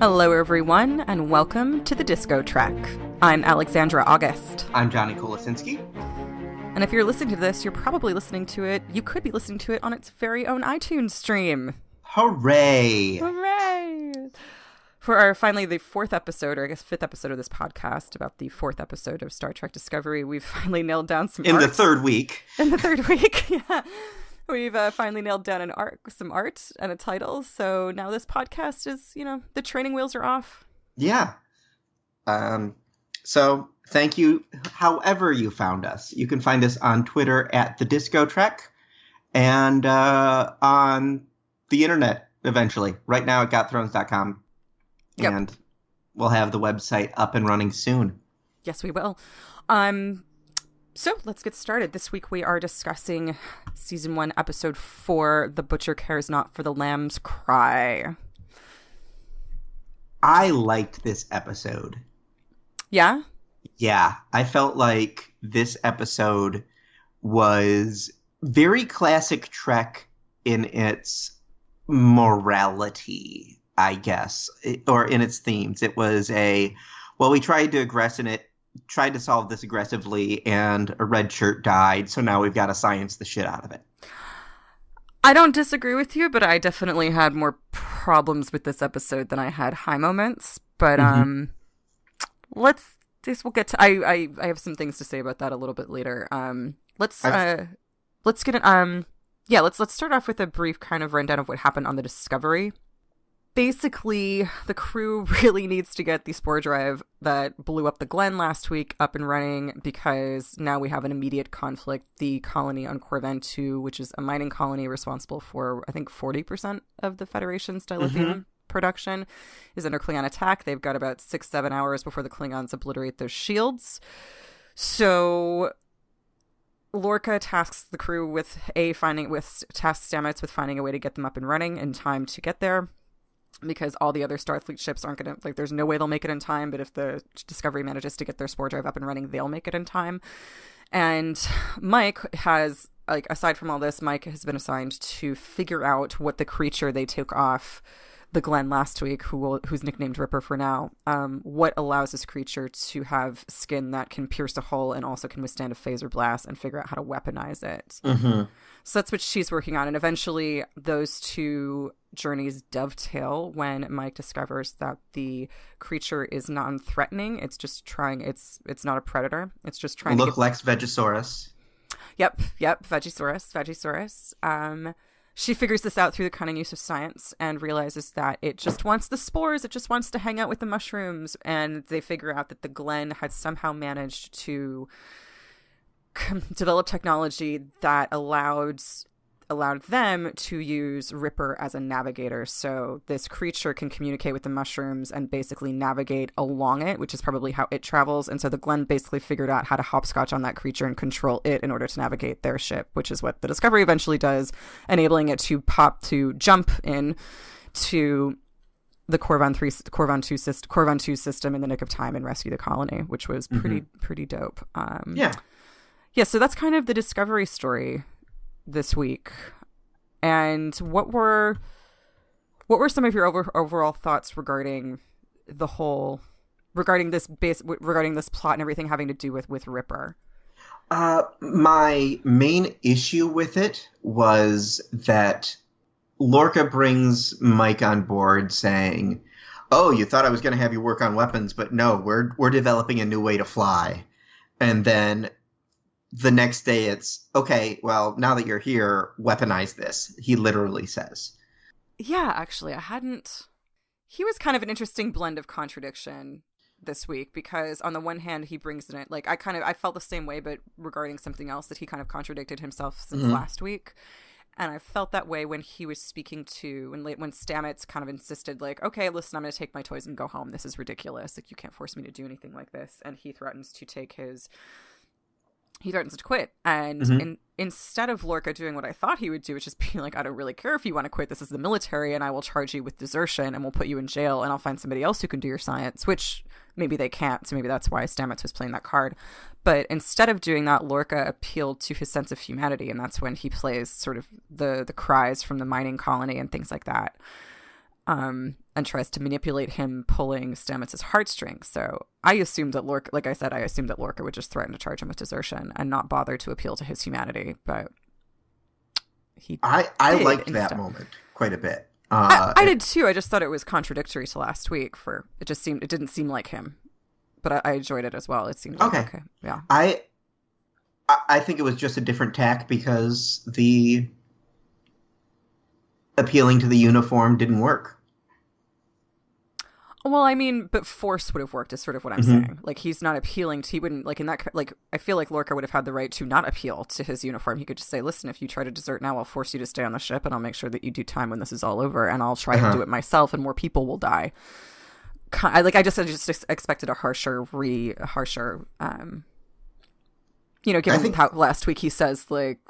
Hello, everyone, and welcome to the DiscoTrek. I'm Alexandra August. I'm Johnny Kolasinski. And if you're listening to this, you're probably listening to it. You could be listening to it on its very own iTunes stream. Hooray! Hooray! For our finally the fourth episode, or I guess fifth episode of this podcast about the fourth episode of Star Trek Discovery, we've finally nailed down some art. The third week. In the third week, yeah. We've finally nailed down some art and a title. So now this podcast is, the training wheels are off. Yeah. So thank you. However you found us, you can find us on Twitter at the DiscoTrek and on the internet eventually. Right now at gotthrones.com. Yep. And we'll have the website up and running soon. Yes, we will. So let's get started. This week we are discussing Season 1, Episode 4, The Butcher Cares Not for the Lamb's Cry. I liked this episode. Yeah? Yeah. I felt like this episode was very classic Trek in its morality, I guess, or in its themes. It was we tried to solve this aggressively, and a red shirt died, so now we've got to science the shit out of it. I don't disagree with you, but I definitely had more problems with this episode than I had high moments. But we'll get to. I have some things to say about that a little bit later. Let's start off with a brief kind of rundown of what happened on the Discovery. Basically, the crew really needs to get the spore drive that blew up the Glen last week up and running, because now we have an immediate conflict. The colony on Corvan 2, which is a mining colony responsible for, I think, 40% of the Federation's dilithium production, is under Klingon attack. They've got about 6-7 hours before the Klingons obliterate those shields. So Lorca tasks the crew tasks Stamets with finding a way to get them up and running in time to get there, because all the other Starfleet ships aren't going to, there's no way they'll make it in time, but if the Discovery manages to get their spore drive up and running, they'll make it in time. And Mike has, aside from all this, Mike has been assigned to figure out what the creature they took off the Glen last week, who's nicknamed Ripper for now, what allows this creature to have skin that can pierce a hole and also can withstand a phaser blast, and figure out how to weaponize it. So that's what she's working on. And eventually those two journeys dovetail when Mike discovers that the creature is non-threatening. It's just trying. It's not a predator. It's just trying to like Vegisaurus. Yep. Vegisaurus. She figures this out through the cunning use of science and realizes that it just wants the spores. It just wants to hang out with the mushrooms. And they figure out that the Glen had somehow managed to develop technology that allowed them to use Ripper as a navigator. So this creature can communicate with the mushrooms and basically navigate along it, which is probably how it travels. And so the Glen basically figured out how to hopscotch on that creature and control it in order to navigate their ship, which is what the Discovery eventually does, enabling it to jump in to the Corvan 2 system in the nick of time and rescue the colony, which was pretty dope. Yeah, so that's kind of the Discovery story this week. And what were some of your overall thoughts regarding this plot and everything having to do with Ripper? My main issue with it was that Lorca brings Mike on board saying, "Oh, you thought I was going to have you work on weapons, but no, we're developing a new way to fly." And then the next day it's, "Okay, well, now that you're here, weaponize this," he literally says. Yeah, actually, he was kind of an interesting blend of contradiction this week, because on the one hand, he brings in it, I felt the same way, but regarding something else, that he kind of contradicted himself since last week. And I felt that way when he was speaking to, when Stamets kind of insisted, "Okay, listen, I'm going to take my toys and go home. This is ridiculous. You can't force me to do anything like this." And he threatens to quit. And instead of Lorca doing what I thought he would do, which is being "I don't really care if you want to quit. This is the military, and I will charge you with desertion, and we'll put you in jail, and I'll find somebody else who can do your science," which maybe they can't. So maybe that's why Stamets was playing that card. But instead of doing that, Lorca appealed to his sense of humanity. And that's when he plays sort of the cries from the mining colony and things like that. and tries to manipulate him pulling Stamets' heartstrings. So I assumed that Lorca, like I said, I assumed that Lorca would just threaten to charge him with desertion and not bother to appeal to his humanity. But I liked that moment quite a bit. I did too. I just thought it was contradictory to last week. It didn't seem like him, but I enjoyed it as well. It seemed like, okay. Yeah. I think it was just a different tack because the appealing to the uniform didn't work. Well, I mean, but force would have worked is sort of what I'm saying. Like, he's not appealing to, he wouldn't, like, in that, like, I feel like Lorca would have had the right to not appeal to his uniform. He could just say, listen, if you try to desert now, I'll force you to stay on the ship and I'll make sure that you do time when this is all over, and I'll try to do it myself and more people will die. I just expected a harsher, given how last week he says, like,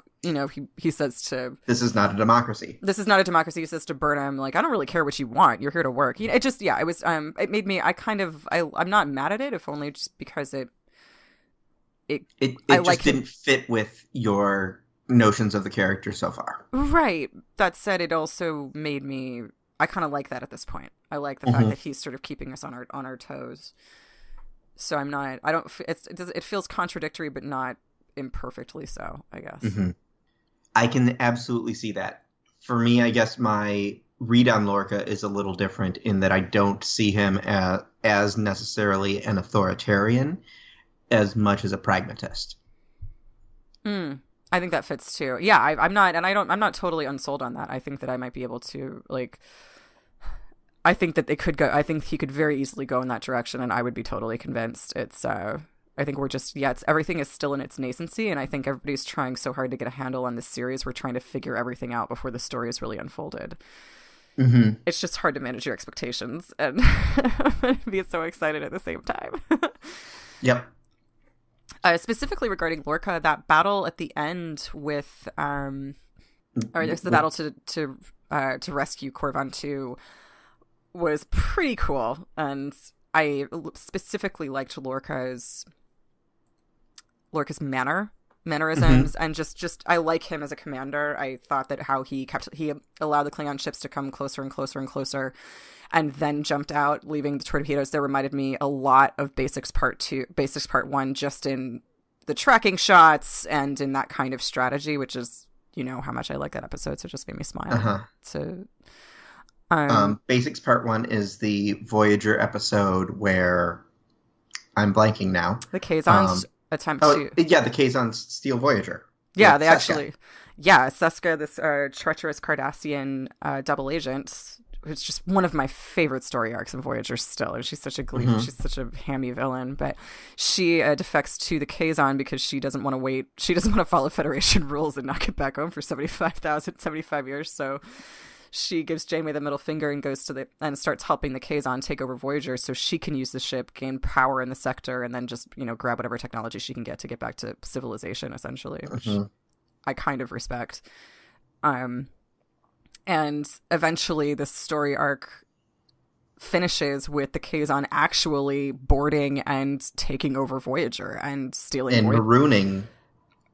he says to... This is not a democracy. This is not a democracy. He says to Burnham, like, I don't really care what you want. You're here to work. It just, it was, it made me, I'm not mad at it, if only just because it just didn't fit with your notions of the character so far. Right. That said, it also made me, I kind of like that at this point. I like the fact that he's sort of keeping us on our toes. So it feels contradictory, but not imperfectly so, I guess. I can absolutely see that. For me, I guess my read on Lorca is a little different in that I don't see him as necessarily an authoritarian as much as a pragmatist. I think that fits too. Yeah, I'm not totally unsold on that. I think that I might be able to, like, I think that they could go, I think he could very easily go in that direction, and I would be totally convinced. I think we're just, everything is still in its nascency, and I think everybody's trying so hard to get a handle on this series. We're trying to figure everything out before the story is really unfolded. It's just hard to manage your expectations and be so excited at the same time. Yep. Specifically regarding Lorca, that battle at the end with, there's the battle to rescue Korvan 2 was pretty cool, and I specifically liked Lorca's mannerisms, and just I like him as a commander. I thought that how he allowed the Klingon ships to come closer and closer and closer, and then jumped out, leaving the torpedoes. That reminded me a lot of Basics Part 1, just in the tracking shots and in that kind of strategy, which is, how much I like that episode, so it just made me smile. So Basics Part 1 is the Voyager episode where I'm blanking now. The Kazon's attempt to... Yeah, the Kazon's steal Voyager. Yeah, they Seska. Actually... Yeah, Seska, this treacherous Cardassian double agent, who's just one of my favorite story arcs in Voyager still. And she's such a she's such a hammy villain, but she defects to the Kazon because she doesn't want to wait. She doesn't want to follow Federation rules and not get back home for 75 years, so... She gives Janeway the middle finger and goes and starts helping the Kazon take over Voyager so she can use the ship, gain power in the sector, and then just, grab whatever technology she can get to get back to civilization, essentially, which I kind of respect. And eventually this story arc finishes with the Kazon actually boarding and taking over Voyager and stealing and marooning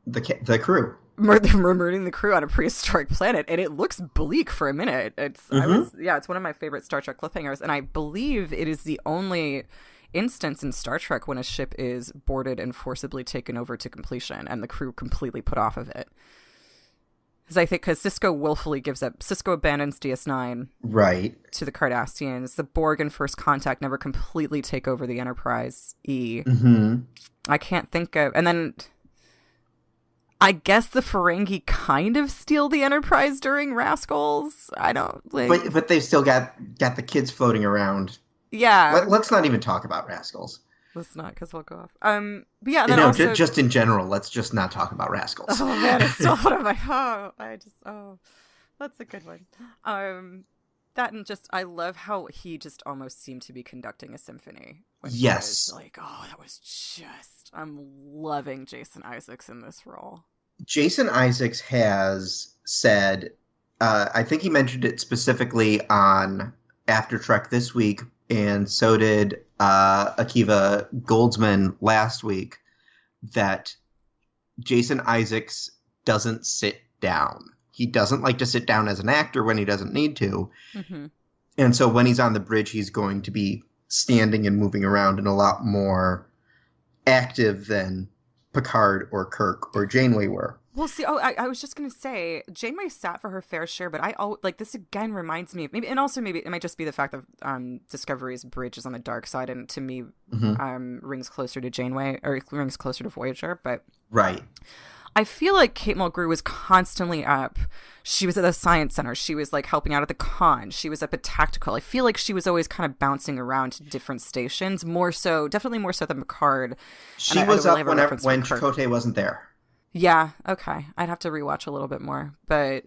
the crew. Marooning the crew on a prehistoric planet, and it looks bleak for a minute. It's one of my favorite Star Trek cliffhangers, and I believe it is the only instance in Star Trek when a ship is boarded and forcibly taken over to completion and the crew completely put off of it. Because Sisko abandons DS9 to the Cardassians. The Borg in First Contact never completely take over the Enterprise E. I can't think of, and then I guess the Ferengi kind of steal the Enterprise during Rascals. I don't like... But they've still got the kids floating around. Yeah. Let's not even talk about Rascals. Let's not, because we'll go off. But yeah, then also... just in general, let's just not talk about Rascals. Oh man, it's still one of my... that's a good one. That and just, I love how he just almost seemed to be conducting a symphony. Yes. Like, that was just... I'm loving Jason Isaacs in this role. Jason Isaacs has said, I think he mentioned it specifically on After Trek this week, and so did Akiva Goldsman last week, that Jason Isaacs doesn't sit down. He doesn't like to sit down as an actor when he doesn't need to. And so when he's on the bridge, he's going to be standing and moving around and a lot more active than Picard or Kirk or Janeway were. Well, see, I was just going to say, Janeway sat for her fair share, but this again reminds me of maybe it might just be the fact that Discovery's bridge is on the dark side, and to me, rings closer to Janeway, or rings closer to Voyager, but... Right. I feel like Kate Mulgrew was constantly up. She was at the Science Center. She was, like, helping out at the con. She was up at Tactical. I feel like she was always kind of bouncing around to different stations, definitely more so than Picard. She was up when Chakotay wasn't there. Yeah, okay. I'd have to rewatch a little bit more, but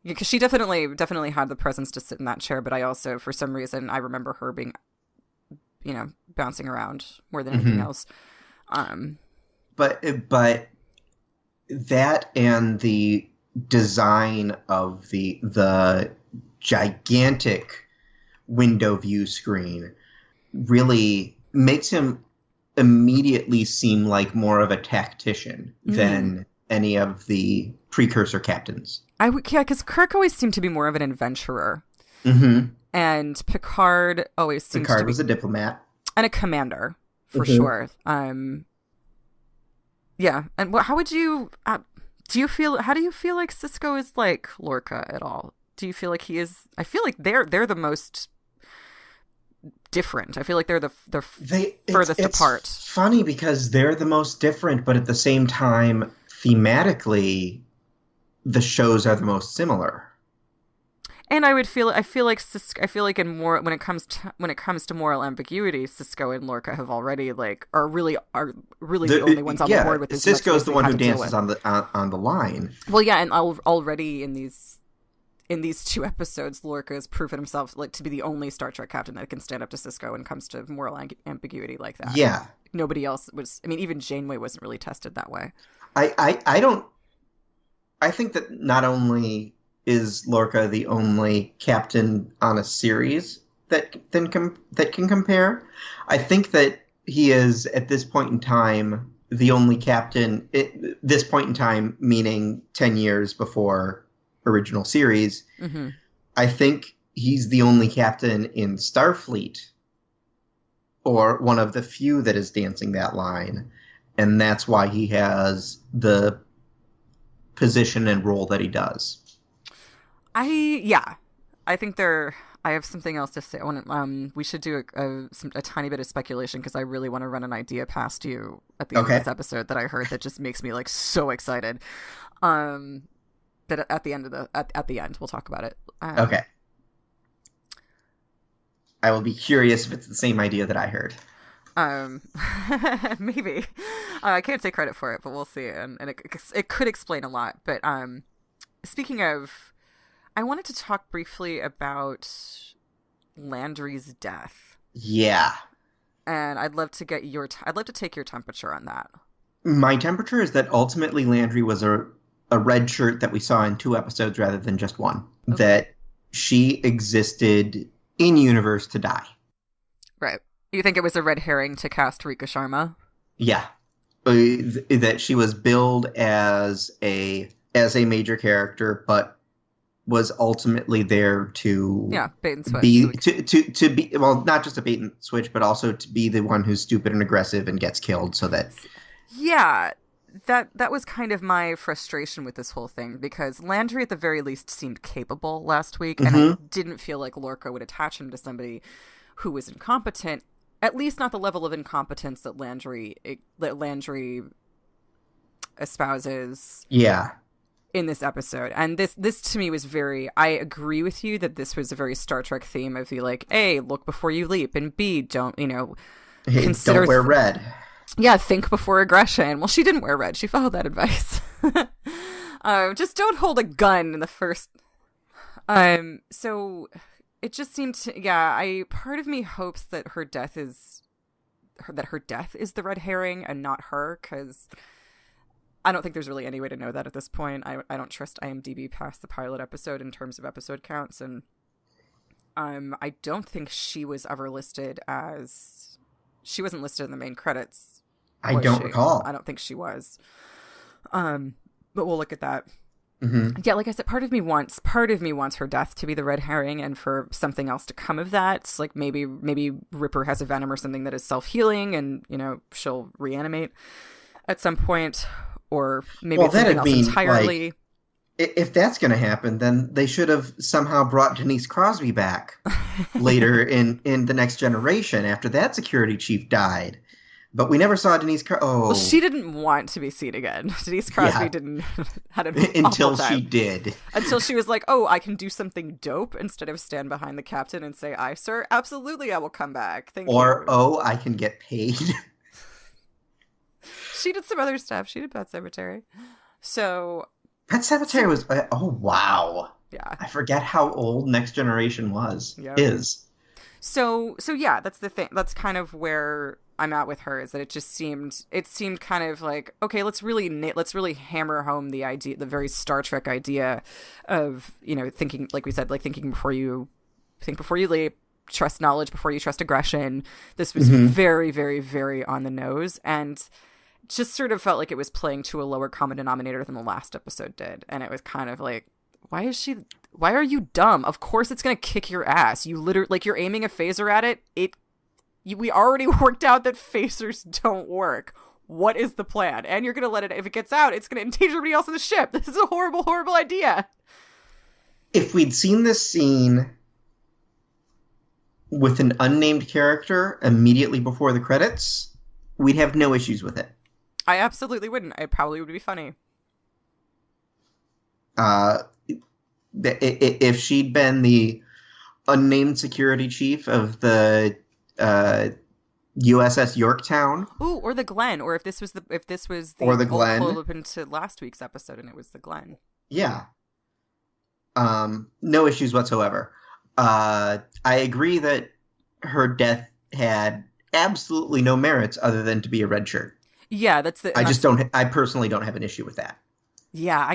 because she definitely had the presence to sit in that chair, but I also, for some reason, I remember her being, bouncing around more than anything else. But that and the design of the gigantic window view screen really makes him immediately seem like more of a tactician than any of the precursor captains. Because Kirk always seemed to be more of an adventurer. And Picard always seemed to be... Picard was a diplomat. And a commander, for sure. Yeah. And how would you... how do you feel like Sisko is like Lorca at all? Do you feel like he is... I feel like they're the most... different. I feel like they're the furthest apart. It's funny because they're the most different, but at the same time, thematically, the shows are the most similar. And I feel like in more when it comes to moral ambiguity, Sisko and Lorca have already are really the only ones on the board with this. Sisko's the one who dances on the line. Well, yeah, and already in these two episodes, Lorca has proven himself to be the only Star Trek captain that can stand up to Sisko when it comes to moral ambiguity like that. Yeah. Nobody else was. I mean, even Janeway wasn't really tested that way. I think that not only is Lorca the only captain on a series that can compare, I think that he is, at this point in time, the only captain, this point in time meaning 10 years before original series, I think he's the only captain in Starfleet, or one of the few that is dancing that line, and that's why he has the position and role that he does. I think I have something else to say. I want we should do a tiny bit of speculation because I really want to run an idea past you at the end of this episode that I heard that just makes me so excited. But at the end we'll talk about it. Okay. I will be curious if it's the same idea that I heard. Maybe. I can't take credit for it, but we'll see. And it could explain a lot. But speaking of, I wanted to talk briefly about Landry's death. Yeah. And I'd love to get I'd love to take your temperature on that. My temperature is that ultimately Landry was a red shirt that we saw in 2 episodes rather than just 1. Okay. That she existed in universe to die. Right. You think it was a red herring to cast Rika Sharma? Yeah. That she was billed as a major character, but was ultimately there to bait and switch. To be well, not just a bait and switch, but also to be the one who's stupid and aggressive and gets killed so that... Yeah. That was kind of my frustration with this whole thing, because Landry at the very least seemed capable last week, and I didn't feel like Lorca would attach him to somebody who was incompetent, at least not the level of incompetence that Landry espouses in this episode. And this to me was I agree with you that this was a very Star Trek theme of A, look before you leap, and B, don't consider... Don't wear red. Yeah, think before aggression. Well, she didn't wear red. She followed that advice. Just don't hold a gun in the first... So it just seemed to... part of me hopes that her death is the red herring and not her, because I don't think there's really any way to know that at this point. I don't trust IMDb past the pilot episode in terms of episode counts, and I don't think she was ever listed as... She wasn't listed in the main credits. I don't recall. I don't think she was. But we'll look at that. Yeah, like I said, part of me wants her death to be the red herring and for something else to come of that. Like maybe Ripper has a venom or something that is self-healing and, she'll reanimate at some point, or maybe it's something else entirely. Like, if that's going to happen, then they should have somehow brought Denise Crosby back later in the Next Generation after that security chief died. But we never saw Denise Crosby. Oh, well, she didn't want to be seen again. Denise Crosby didn't had an until awful time. She did. Until she was like, "Oh, I can do something dope instead of stand behind the captain and say, 'Aye, sir, absolutely, I will come back.'" Thank you. Or, "Oh, I can get paid." She did some other stuff. She did Pet Sematary. So Pet Sematary was. Oh wow. Yeah. I forget how old Next Generation is. So yeah, that's the thing. That's kind of where I'm at with her, is that it seemed kind of like, okay, let's really hammer home the idea, the very Star Trek idea of, thinking, like we said, like thinking before you leap, trust knowledge before you trust aggression. This was very, very, very on the nose, and just sort of felt like it was playing to a lower common denominator than the last episode did. And it was kind of like, why are you dumb? Of course it's going to kick your ass. You literally, like, you're aiming a phaser at it. We already worked out that phasers don't work. What is the plan? And you're going to let it, if it gets out, it's going to endanger everybody else on the ship. This is a horrible, horrible idea. If we'd seen this scene with an unnamed character immediately before the credits, we'd have no issues with it. I absolutely wouldn't. It probably would be funny. If she'd been the unnamed security chief of the USS Yorktown. Ooh, or the Glen, or if this was the Glen, follow-up into last week's episode and it was the Glen. Yeah. No issues whatsoever. I agree that her death had absolutely no merits other than to be a red shirt. Yeah, I personally don't have an issue with that. Yeah, I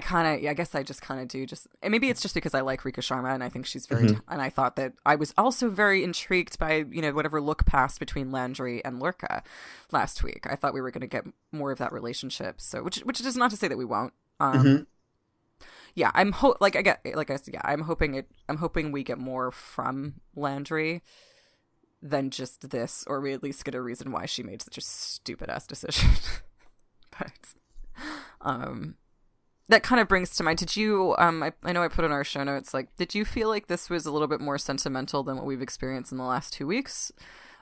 guess I just kind of do. And maybe it's just because I like Rika Sharma and I think she's very, and I thought that I was also very intrigued by, whatever look passed between Landry and Lorca last week. I thought we were going to get more of that relationship. So, which is not to say that we won't. Yeah, I'm hoping we get more from Landry than just this, or we at least get a reason why she made such a stupid ass decision. But, that kind of brings to mind, did you, I know I put in our show notes, like, did you feel like this was a little bit more sentimental than what we've experienced in the last 2 weeks?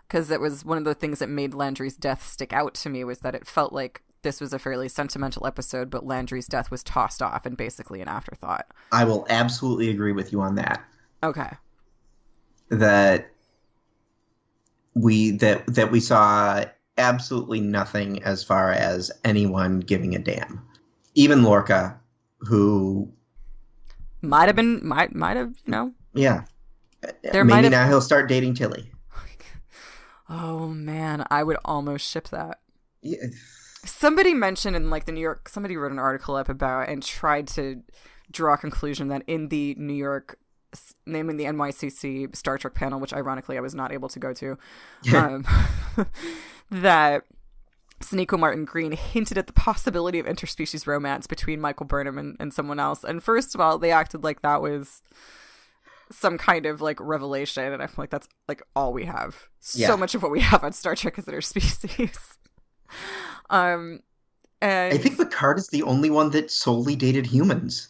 Because that was one of the things that made Landry's death stick out to me, was that it felt like this was a fairly sentimental episode, but Landry's death was tossed off and basically an afterthought. I will absolutely agree with you on that. Okay. That we saw absolutely nothing as far as anyone giving a damn. Even Lorca, who might have, Yeah. Maybe now he'll start dating Tilly. Oh, man. I would almost ship that. Yeah. Somebody mentioned in, like, the New York... Somebody wrote an article up about and tried to draw a conclusion that in the New York... naming the NYCC Star Trek panel, which ironically I was not able to go to, that Sonequa Martin Green hinted at the possibility of interspecies romance between Michael Burnham and someone else. And first of all, they acted like that was some kind of, like, revelation. And I'm like, that's, like, all we have. Yeah. So much of what we have on Star Trek is interspecies. And I think Picard is the only one that solely dated humans.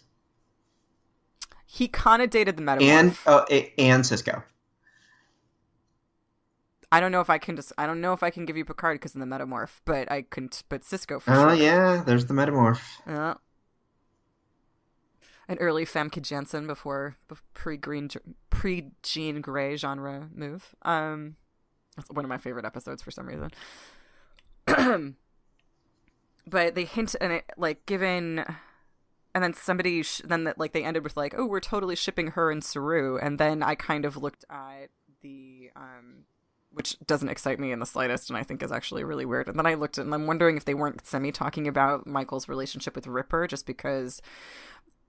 He kind of dated the Metamorph. And Cisco. I don't know if I can give you Picard because of the Metamorph, but but Cisco for sure. Oh yeah, there's the Metamorph. Yeah. An early Famke Janssen before pre-Jean Grey genre move. That's one of my favorite episodes for some reason. But they hint, and it, like, given, and then somebody they ended with, like, oh, we're totally shipping her and Saru, and then I kind of looked at the which doesn't excite me in the slightest, and I think is actually really weird. And then I looked at, and I'm wondering if they weren't talking about Michael's relationship with Ripper, just because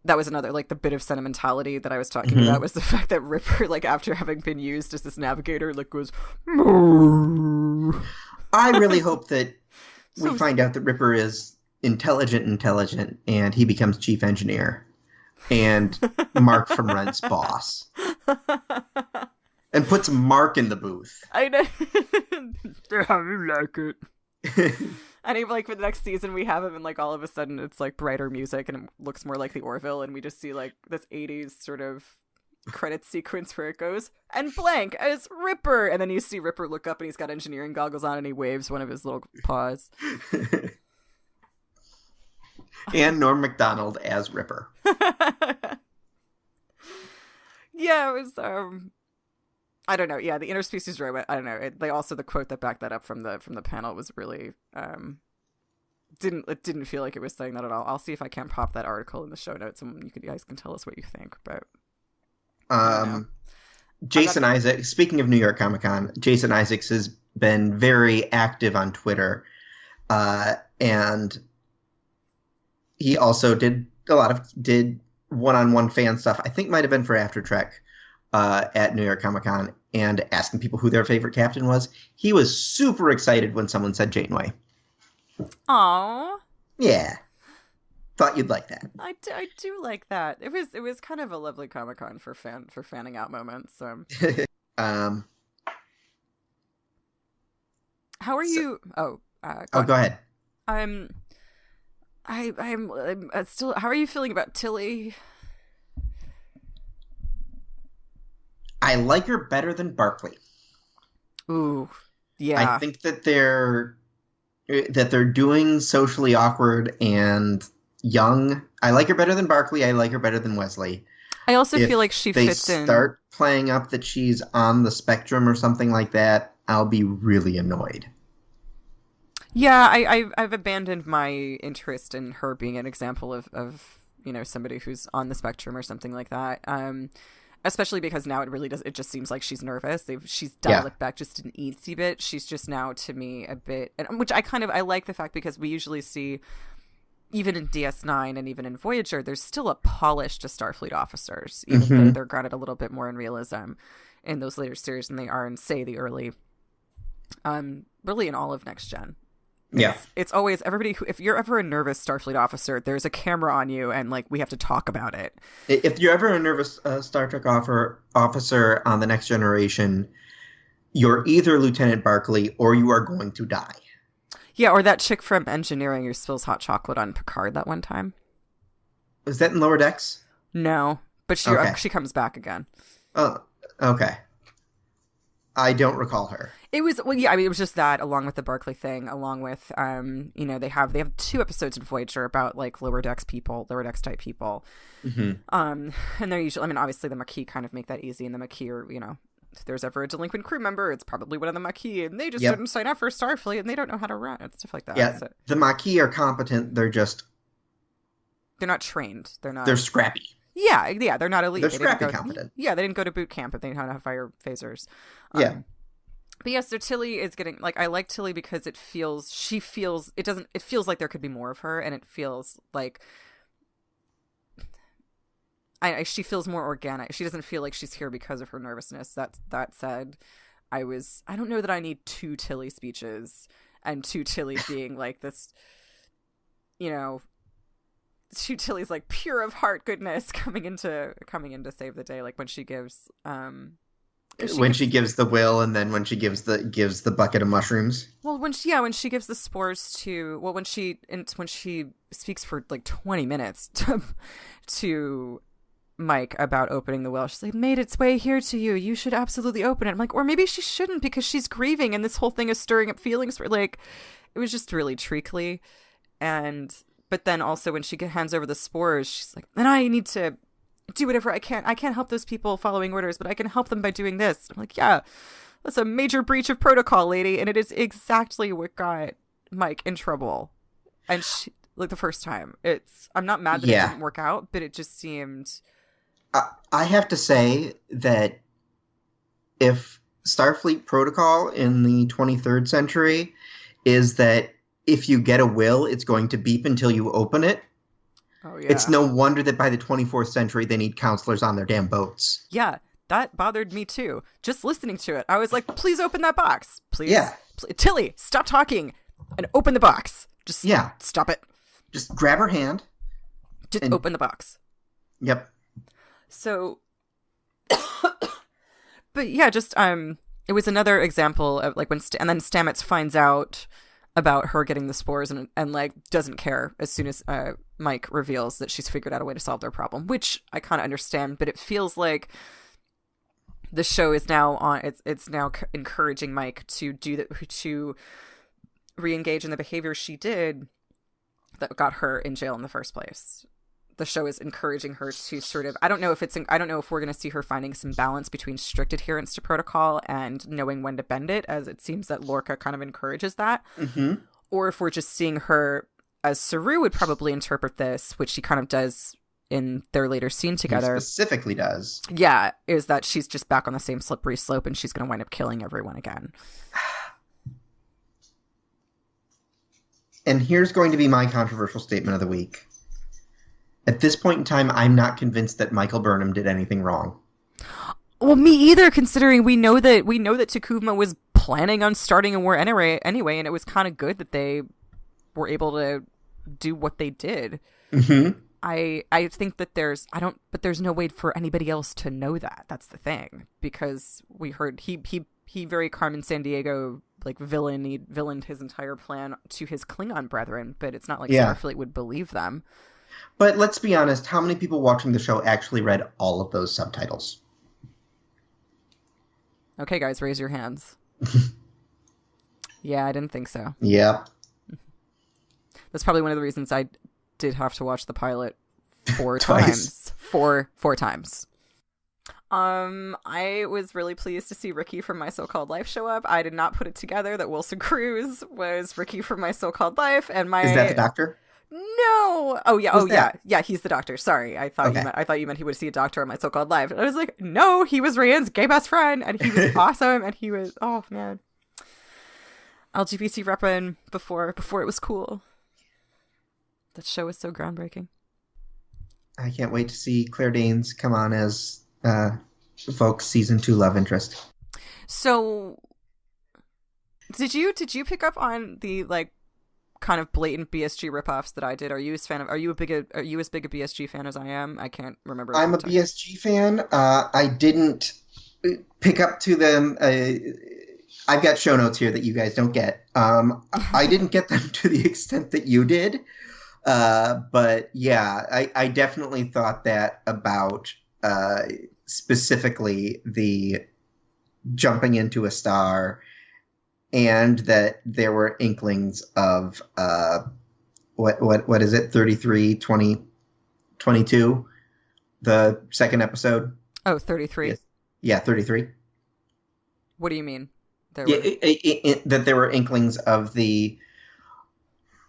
that was another, like, the bit of sentimentality that I was talking about, was the fact that Ripper, like, after having been used as this navigator, like, goes, Moo. I really hope that we find out that Ripper is intelligent, and he becomes chief engineer. and Mark from Rent's boss. And puts Mark in the booth. I know. How you like it? And he, like, for the next season we have him, and like all of a sudden it's like brighter music and it looks more like the Orville, and we just see like this 80s sort of credit sequence where it goes, and blank as Ripper, and then you see Ripper look up and he's got engineering goggles on and he waves one of his little paws. And Norm Macdonald as Ripper. Yeah, it was I don't know. Yeah, the interspecies robot. I don't know. They also, the quote that backed that up from the panel was really didn't feel like it was saying that at all. I'll see if I can pop that article in the show notes, and you guys can tell us what you think. But Jason Isaacs. Speaking of New York Comic Con, Jason Isaacs has been very active on Twitter, and he also did one-on-one fan stuff. I think might have been for After Trek at New York Comic Con, and asking people who their favorite captain was. He was super excited when someone said Janeway. Aww. Yeah. Thought you'd like that. I do like that. It was kind of a lovely Comic Con for fanning out moments. How are you? Go ahead. I'm still. How are you feeling about Tilly? I like her better than Barclay. Ooh, yeah. I think that they're doing socially awkward and young. I like her better than Barclay. I like her better than Wesley. I also feel like she fits in. If they start playing up that she's on the spectrum or something like that, I'll be really annoyed. Yeah, I've abandoned my interest in her being an example of somebody who's on the spectrum or something like that. Especially because now it just seems like she's nervous. She's dialed it back just an eensy bit. She's just now, to me, a bit, which I like the fact, because we usually see, even in DS9 and even in Voyager, there's still a polish to Starfleet officers, even though they're grounded a little bit more in realism in those later series than they are in, say, the early, really in all of Next Gen. It's always everybody if you're ever a nervous Starfleet officer, there's a camera on you, and like we have to talk about it. If you're ever a nervous Star Trek officer on the Next Generation, you're either Lieutenant Barclay or you are going to die. Yeah, or that chick from engineering who spills hot chocolate on Picard that one time. Was that in Lower Decks? No, but she comes back again. Oh, okay. I don't recall her. It was it was just that, along with the Barclay thing, along with they have 2 episodes in Voyager about like lower decks type people, and they're usually, obviously the Maquis kind of make that easy, and the Maquis are, if there's ever a delinquent crew member, it's probably one of the Maquis, and they just didn't sign up for Starfleet, and they don't know how to run and stuff like that. Yeah, so the Maquis are competent. They're not trained. They're scrappy. Yeah, they're not elite. They're scrappy competent. Yeah, they didn't go to boot camp, but they know how to fire phasers. But yeah, so Tilly is getting, like, I like Tilly because it feels like there could be more of her, and it feels like she feels more organic. She doesn't feel like she's here because of her nervousness. That said, I don't know that I need 2 Tilly speeches and 2 Tilly being like this, 2 Tilly's like pure of heart goodness coming in to save the day, like when she gives she gives the will, and then when she gives the bucket of mushrooms. Well, when she gives the spores to, when she speaks for like 20 minutes to Mike about opening the will, she's like, made its way here to you. You should absolutely open it. I'm like, or maybe she shouldn't, because she's grieving, and this whole thing is stirring up feelings for, like, it was just really treacly. But then also when she hands over the spores, she's like, and I need to do whatever I can. I can't help those people following orders, but I can help them by doing this. I'm like, yeah, that's a major breach of protocol, lady. And it is exactly what got Mike in trouble. And she, like, the first time. I'm not mad that it didn't work out, but it just seemed... I have to say that if Starfleet protocol in the 23rd century is that if you get a will, it's going to beep until you open it. Oh, yeah. It's no wonder that by the 24th century, they need counselors on their damn boats. Yeah, that bothered me too. Just listening to it, I was like, please open that box. Please. Yeah. Tilly, stop talking and open the box. Just stop it. Just grab her hand. Just open the box. Yep. So, but yeah, just it was another example of like when and then Stamets finds out about her getting the spores and like doesn't care as soon as Mike reveals that she's figured out a way to solve their problem, which I kind of understand, but it feels like the show is now on it's now encouraging Mike to do that, to re-engage in the behavior she did that got her in jail in the first place. The show is encouraging her to sort of, I don't know if we're going to see her finding some balance between strict adherence to protocol and knowing when to bend it, as it seems that Lorca kind of encourages that. Mm-hmm. Or if we're just seeing her, as Saru would probably interpret this, which she kind of does in their later scene together. He specifically does. Yeah, is that she's just back on the same slippery slope and she's going to wind up killing everyone again. And here's going to be my controversial statement of the week. At this point in time, I'm not convinced that Michael Burnham did anything wrong. Well, me either, considering we know that Takuma was planning on starting a war anyway, and it was kind of good that they were able to do what they did. Mm-hmm. I think that there's no way for anybody else to know that. That's the thing, because we heard he very Carmen Sandiego like villained his entire plan to his Klingon brethren, but it's not like Starfleet would believe them. But let's be honest, how many people watching the show actually read all of those subtitles? Okay, guys, raise your hands. Yeah, I didn't think so. Yeah. That's probably one of the reasons I did have to watch the pilot 4 times. Four times. I was really pleased to see Ricky from My So-Called Life show up. I did not put it together that Wilson Cruz was Ricky from My So-Called Life, and Is that the doctor? No. Oh yeah. Yeah. He's the doctor. Sorry, I thought you meant he would see a doctor on My So-Called Life. And I was like, no, he was Ryan's gay best friend, and he was awesome, and he was man, LGBT repping before it was cool. That show was so groundbreaking. I can't wait to see Claire Danes come on as Folks season 2 love interest. So, did you pick up on the like kind of blatant BSG ripoffs that I did? Are you as big a BSG fan as I am? I can't remember. I'm a BSG fan. I didn't pick up to them. I've got show notes here that you guys don't get. I didn't get them to the extent that you did. But yeah, I definitely thought that about specifically the jumping into a star, and that there were inklings of what is it, 33-20-22, the second episode. Oh, 33. Yes. Yeah, 33. What do you mean? That there were inklings of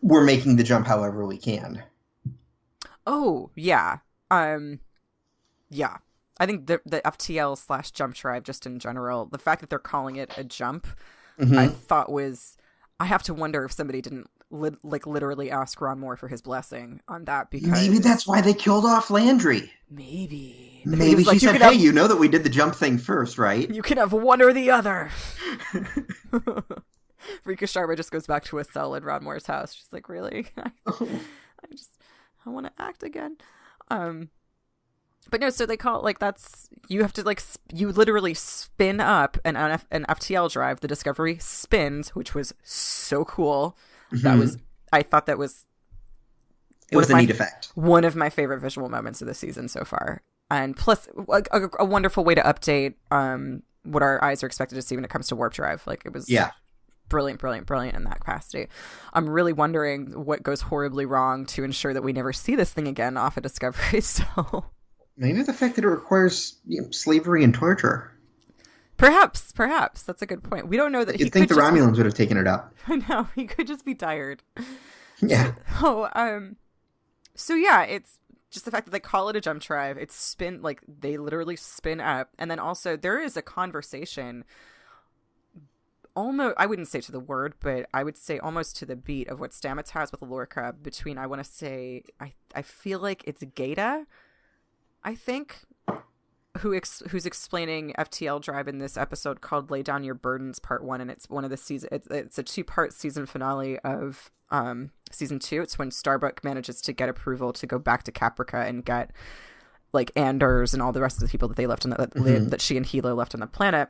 we're making the jump however we can. Oh, yeah. Yeah. I think the FTL / jump drive, just in general, the fact that they're calling it a jump, I thought was, I have to wonder if somebody didn't literally ask Ron Moore for his blessing on that, because maybe that's why they killed off Landry. Maybe she said, hey, you know that we did the jump thing first, right? You can have one or the other. Rika Sharma just goes back to a cell in Ron Moore's house. She's like, really? I want to act again. But no, so they call it you have to you literally spin up an FTL drive. The Discovery spins, which was so cool. Mm-hmm. I thought that was. It was a neat effect. One of my favorite visual moments of the season so far. And plus a wonderful way to update what our eyes are expected to see when it comes to warp drive. It was brilliant in that capacity. I'm really wondering what goes horribly wrong to ensure that we never see this thing again off of Discovery. So maybe the fact that it requires slavery and torture. Perhaps that's a good point. We don't know that. You'd think the Romulans would have taken it up. I know, he could just be tired. Yeah. So yeah, it's just the fact that they call it a jump drive. It's they literally spin up, and then also there is a conversation. Almost, I wouldn't say to the word, but I would say almost to the beat of what Stamets has with Lorca between, I want to say, I feel like it's Gata, I think, who's explaining FTL drive in this episode called Lay Down Your Burdens Part 1, and it's one of the season, it's a 2-part season finale of season 2. It's when Starbuck manages to get approval to go back to Caprica and get like Anders and all the rest of the people that they left on that she and Hilo left on the planet.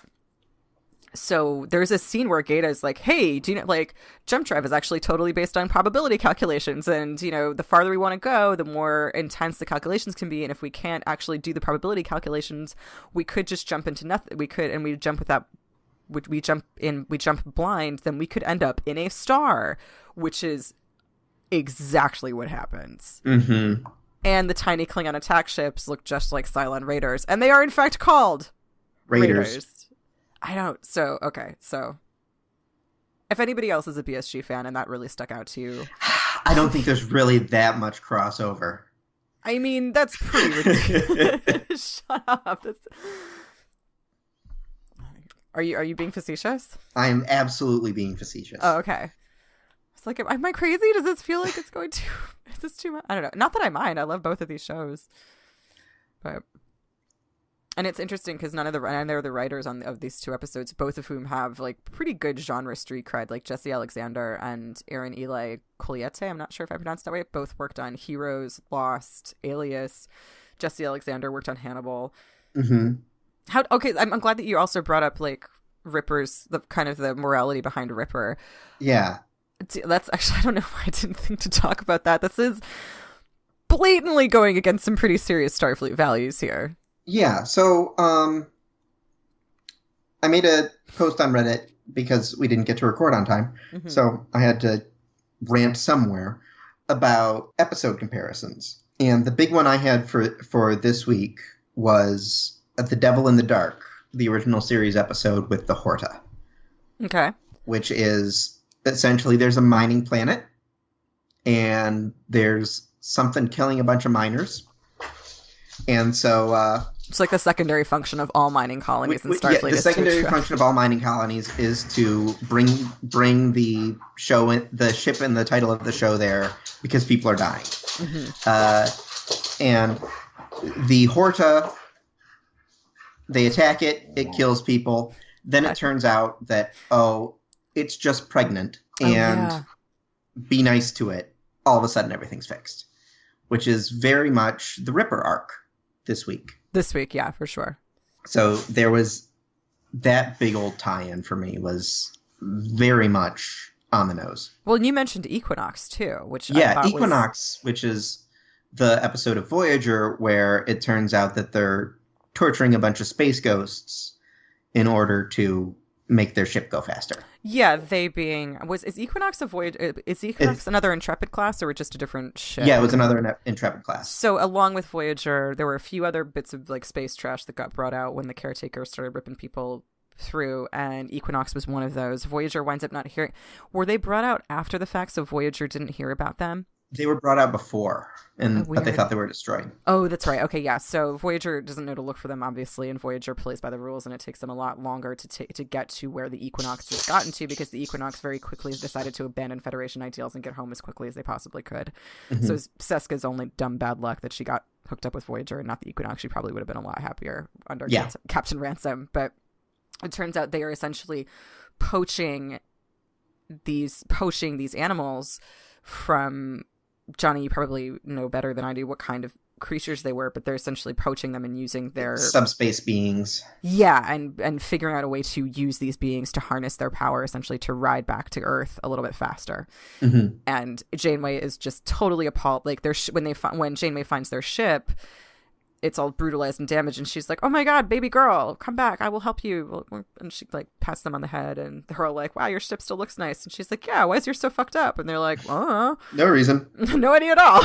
So there's a scene where Gata is like, hey, do you know, like, jump drive is actually totally based on probability calculations. And, you know, the farther we want to go, the more intense the calculations can be. And if we can't actually do the probability calculations, we could just jump into nothing. We jump blind, then we could end up in a star, which is exactly what happens. Mm-hmm. And the tiny Klingon attack ships look just like Cylon Raiders. And they are, in fact, called Raiders. So if anybody else is a BSG fan and that really stuck out to you, I don't think there's really that much crossover. I mean, that's pretty ridiculous. Shut up. Are you being facetious? I am absolutely being facetious. Oh, okay. It's like, am I crazy? Does this feel like it's going to? Is this too much? I don't know. Not that I mind. I love both of these shows, but. And it's interesting because they're the writers of these two episodes, both of whom have like pretty good genre street cred, like Jesse Alexander and Aaron Eli Colliette. I'm not sure if I pronounced that right. Both worked on Heroes, Lost, Alias. Jesse Alexander worked on Hannibal. Mm-hmm. I'm glad that you also brought up like Ripper's, the kind of the morality behind Ripper. Yeah. That's actually, I don't know why I didn't think to talk about that. This is blatantly going against some pretty serious Starfleet values here. Yeah, so I made a post on Reddit because we didn't get to record on time, so I had to rant somewhere about episode comparisons. And the big one I had for this week was The Devil in the Dark, the original series episode with the Horta. Okay. Which is essentially there's a mining planet, and there's something killing a bunch of miners. And so it's like the secondary function of all mining colonies in Starfleet. Yeah, the secondary function of all mining colonies is to bring the ship and the title of the show there because people are dying. And the Horta, they attack it, it kills people. Then it turns out that, it's just pregnant, and be nice to it. All of a sudden, everything's fixed, which is very much the Ripper arc this week. This week, yeah, for sure. So there was that big old tie-in for me was very much on the nose. Well, and you mentioned Equinox too, which Equinox, which is the episode of Voyager where it turns out that they're torturing a bunch of space ghosts in order to make their ship go faster. Yeah, is Equinox a Voyager? Is Equinox another Intrepid class or just a different ship? Yeah, it was another Intrepid class. So along with Voyager, there were a few other bits of like space trash that got brought out when the Caretaker started ripping people through, and Equinox was one of those. Voyager winds up not hearing. Were they brought out after the fact, so Voyager didn't hear about them? They were brought out before, but they thought they were destroyed. Oh, that's right. Okay, yeah. So Voyager doesn't know to look for them, obviously, and Voyager plays by the rules, and it takes them a lot longer to get to where the Equinox has gotten to, because the Equinox very quickly decided to abandon Federation ideals and get home as quickly as they possibly could. So Seska's only dumb bad luck that she got hooked up with Voyager and not the Equinox. She probably would have been a lot happier under Captain Ransom. But it turns out they are essentially poaching these animals from... Johnny, you probably know better than I do what kind of creatures they were, but they're essentially poaching them and using their... subspace beings. Yeah, and figuring out a way to use these beings to harness their power, essentially to ride back to Earth a little bit faster. And Janeway is just totally appalled. Like, when Janeway finds their ship, it's all brutalized and damaged, and she's like, oh my god, baby girl, come back, I will help you. And she like pats them on the head, and they're all like, wow, your ship still looks nice. And she's like, yeah, why is yours so fucked up? And they're like, no reason. No idea at all.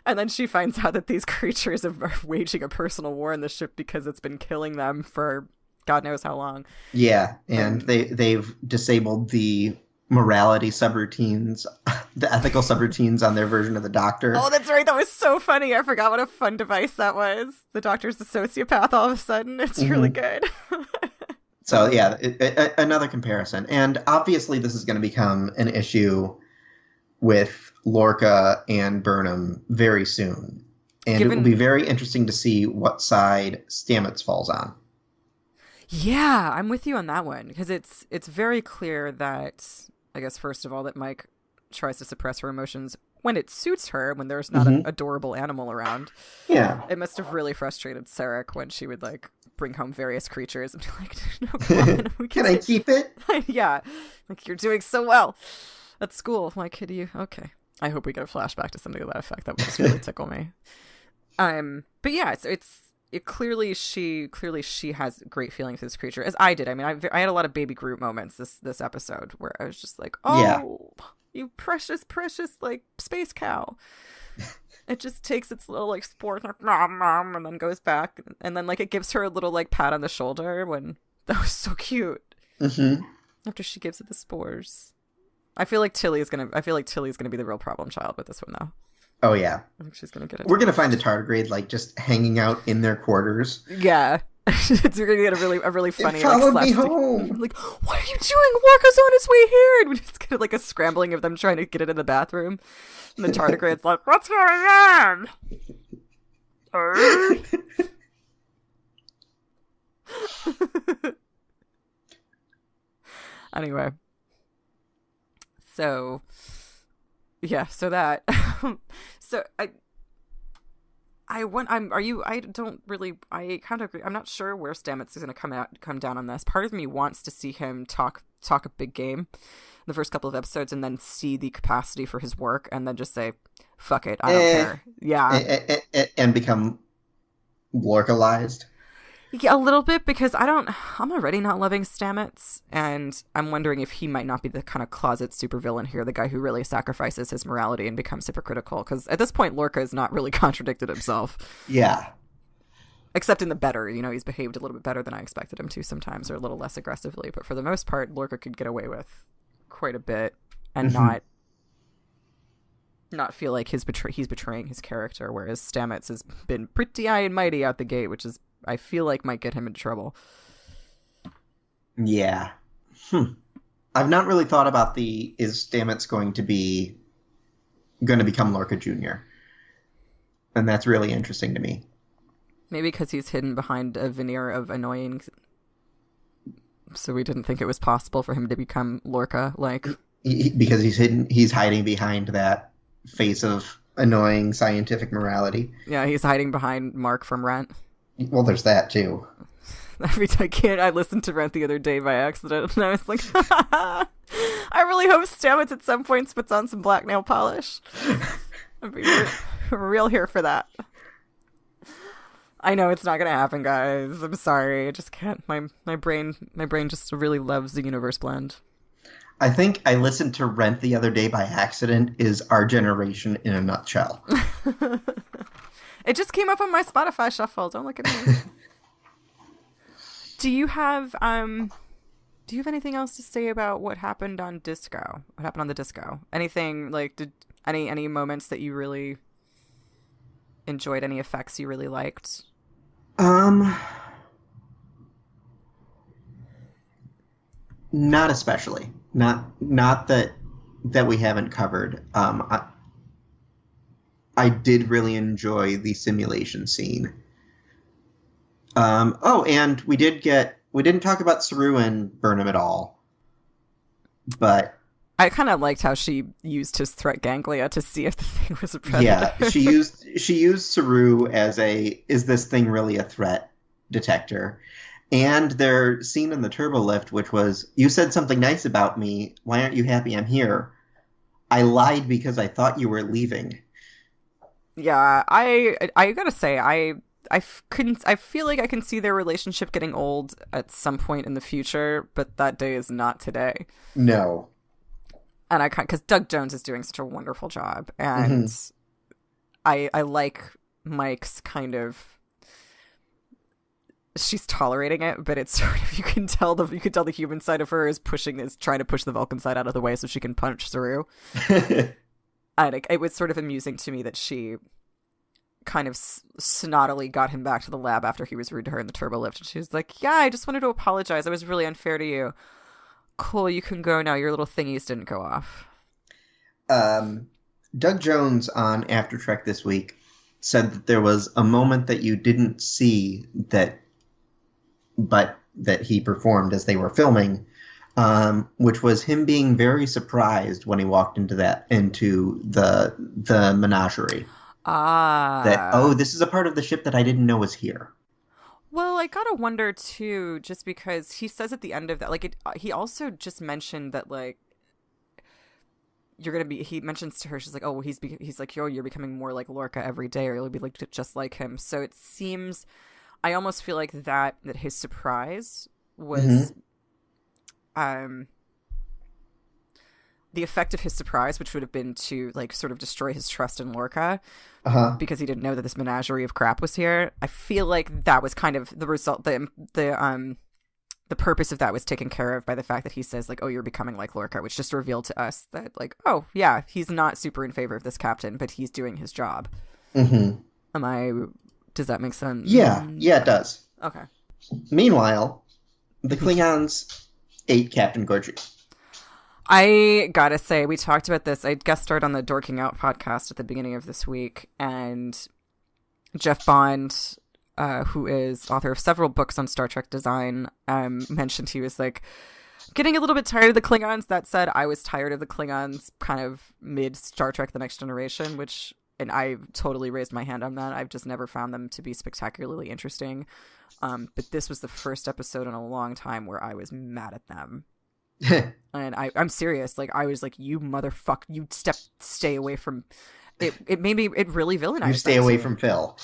And then she finds out that these creatures are waging a personal war in the ship because it's been killing them for God knows how long. Yeah, and they've disabled the morality subroutines, the ethical subroutines on their version of the Doctor. Oh, that's right. That was so funny. I forgot what a fun device that was. The Doctor's a sociopath all of a sudden. It's really good. So, yeah, another comparison. And obviously this is going to become an issue with Lorca and Burnham very soon. And it will be very interesting to see what side Stamets falls on. Yeah, I'm with you on that one. Because it's very clear that... I guess, first of all, that Mike tries to suppress her emotions when it suits her, when there's not an adorable animal around. Yeah. It must have really frustrated Sarek when she would, like, bring home various creatures and be like, no, come on. Can I keep it? Yeah. Like, you're doing so well at school. Like, could you? Okay. I hope we get a flashback to something to that effect. That would just really tickle me. But yeah, clearly she has great feelings for this creature, as I did. I mean, I had a lot of Baby Groot moments this episode where I was just like, oh, yeah. You precious, like, space cow. It just takes its little, like, spores, like, and then goes back, and then, like, it gives her a little, like, pat on the shoulder that was so cute. After she gives it the spores. I feel like Tilly's gonna be the real problem child with this one, though. Oh yeah, I think she's gonna get it. We're gonna find the tardigrade, like, just hanging out in their quarters. Yeah. You're gonna get a really funny, it followed like, me home. Like, what are you doing? Lorca's on his way here. And it's kind of like a scrambling of them trying to get it in the bathroom. And the tardigrade's like, what's going on? Anyway. So that. So I'm not sure where Stamets is going to come down on this. Part of me wants to see him talk a big game in the first couple of episodes and then see the capacity for his work and then just say, fuck it, I don't care. Yeah. And become Lorcalized. Yeah, a little bit, because I'm already not loving Stamets, and I'm wondering if he might not be the kind of closet supervillain here, the guy who really sacrifices his morality and becomes hypocritical, because at this point, Lorca has not really contradicted himself. Yeah. Except in the better, he's behaved a little bit better than I expected him to sometimes, or a little less aggressively, but for the most part, Lorca could get away with quite a bit, and not feel like he's betraying his character, whereas Stamets has been pretty high and mighty out the gate, which is, I feel like, might get him into trouble. Yeah. I've not really thought about is Stamets going to become Lorca Jr.? And that's really interesting to me. Maybe because he's hidden behind a veneer of annoying, so we didn't think it was possible for him to become Lorca, like... Because he's hiding behind that face of annoying scientific morality. Yeah, he's hiding behind Mark from Rent. Well, there's that, too. Every time I listened to Rent the other day by accident, and I was like, I really hope Stamets at some point puts on some black nail polish. I'd be real here for that. I know it's not going to happen, guys. I'm sorry. I just can't. My brain just really loves the universe blend. I think I listened to Rent the other day by accident is our generation in a nutshell. It just came up on my Spotify shuffle. Don't look at me. Do you have anything else to say about what happened on Disco? What happened on the Disco? Anything, like, any moments that you really enjoyed? Any effects you really liked? Not especially. Not that we haven't covered. I did really enjoy the simulation scene. And we didn't talk about Saru and Burnham at all. But I kind of liked how she used his threat ganglia to see if the thing was a predator. Yeah, she used Saru as is this thing really a threat detector? And their scene in the turbo lift, which was, you said something nice about me. Why aren't you happy I'm here? I lied because I thought you were leaving. Yeah, I gotta say, I feel like I can see their relationship getting old at some point in the future, but that day is not today. No. And because Doug Jones is doing such a wonderful job, and I like Mike's kind of, she's tolerating it, but it's sort of, you can tell the human side of her is trying to push the Vulcan side out of the way so she can punch Saru. And it was sort of amusing to me that she kind of snottily got him back to the lab after he was rude to her in the turbo lift. And she was like, yeah, I just wanted to apologize. I was really unfair to you. Cool, you can go now. Your little thingies didn't go off. Doug Jones on After Trek this week said that there was a moment that you didn't see but that he performed as they were filming, which was him being very surprised when he walked into the menagerie. This is a part of the ship that I didn't know was here. Well, I gotta wonder too, just because he says at the end of that, like, he also just mentioned that, like, he mentions to her, she's like, oh, he's like, yo, you're becoming more like Lorca every day, or you'll be like just like him. So it seems, I almost feel like that his surprise was, the effect of his surprise, which would have been to, like, sort of destroy his trust in Lorca, because he didn't know that this menagerie of crap was here. I feel like that was kind of the result. The purpose of that was taken care of by the fact that he says, like, oh, you're becoming like Lorca, which just revealed to us that, like, oh yeah, he's not super in favor of this captain, but he's doing his job. Does that make sense? Yeah, it does. Okay. Meanwhile, the Klingons ate Captain Gorgie. I gotta say, we talked about this. I guest starred on the Dorking Out podcast at the beginning of this week, and Jeff Bond, who is author of several books on Star Trek design, mentioned he was, like, getting a little bit tired of the Klingons. That said, I was tired of the Klingons kind of mid Star Trek The Next Generation, and I totally raised my hand on that. I've just never found them to be spectacularly interesting. But this was the first episode in a long time where I was mad at them. And I'm serious. Like, I was like, you motherfucker, you stay away from it. It made me, it really villainized. You stay away from Phil.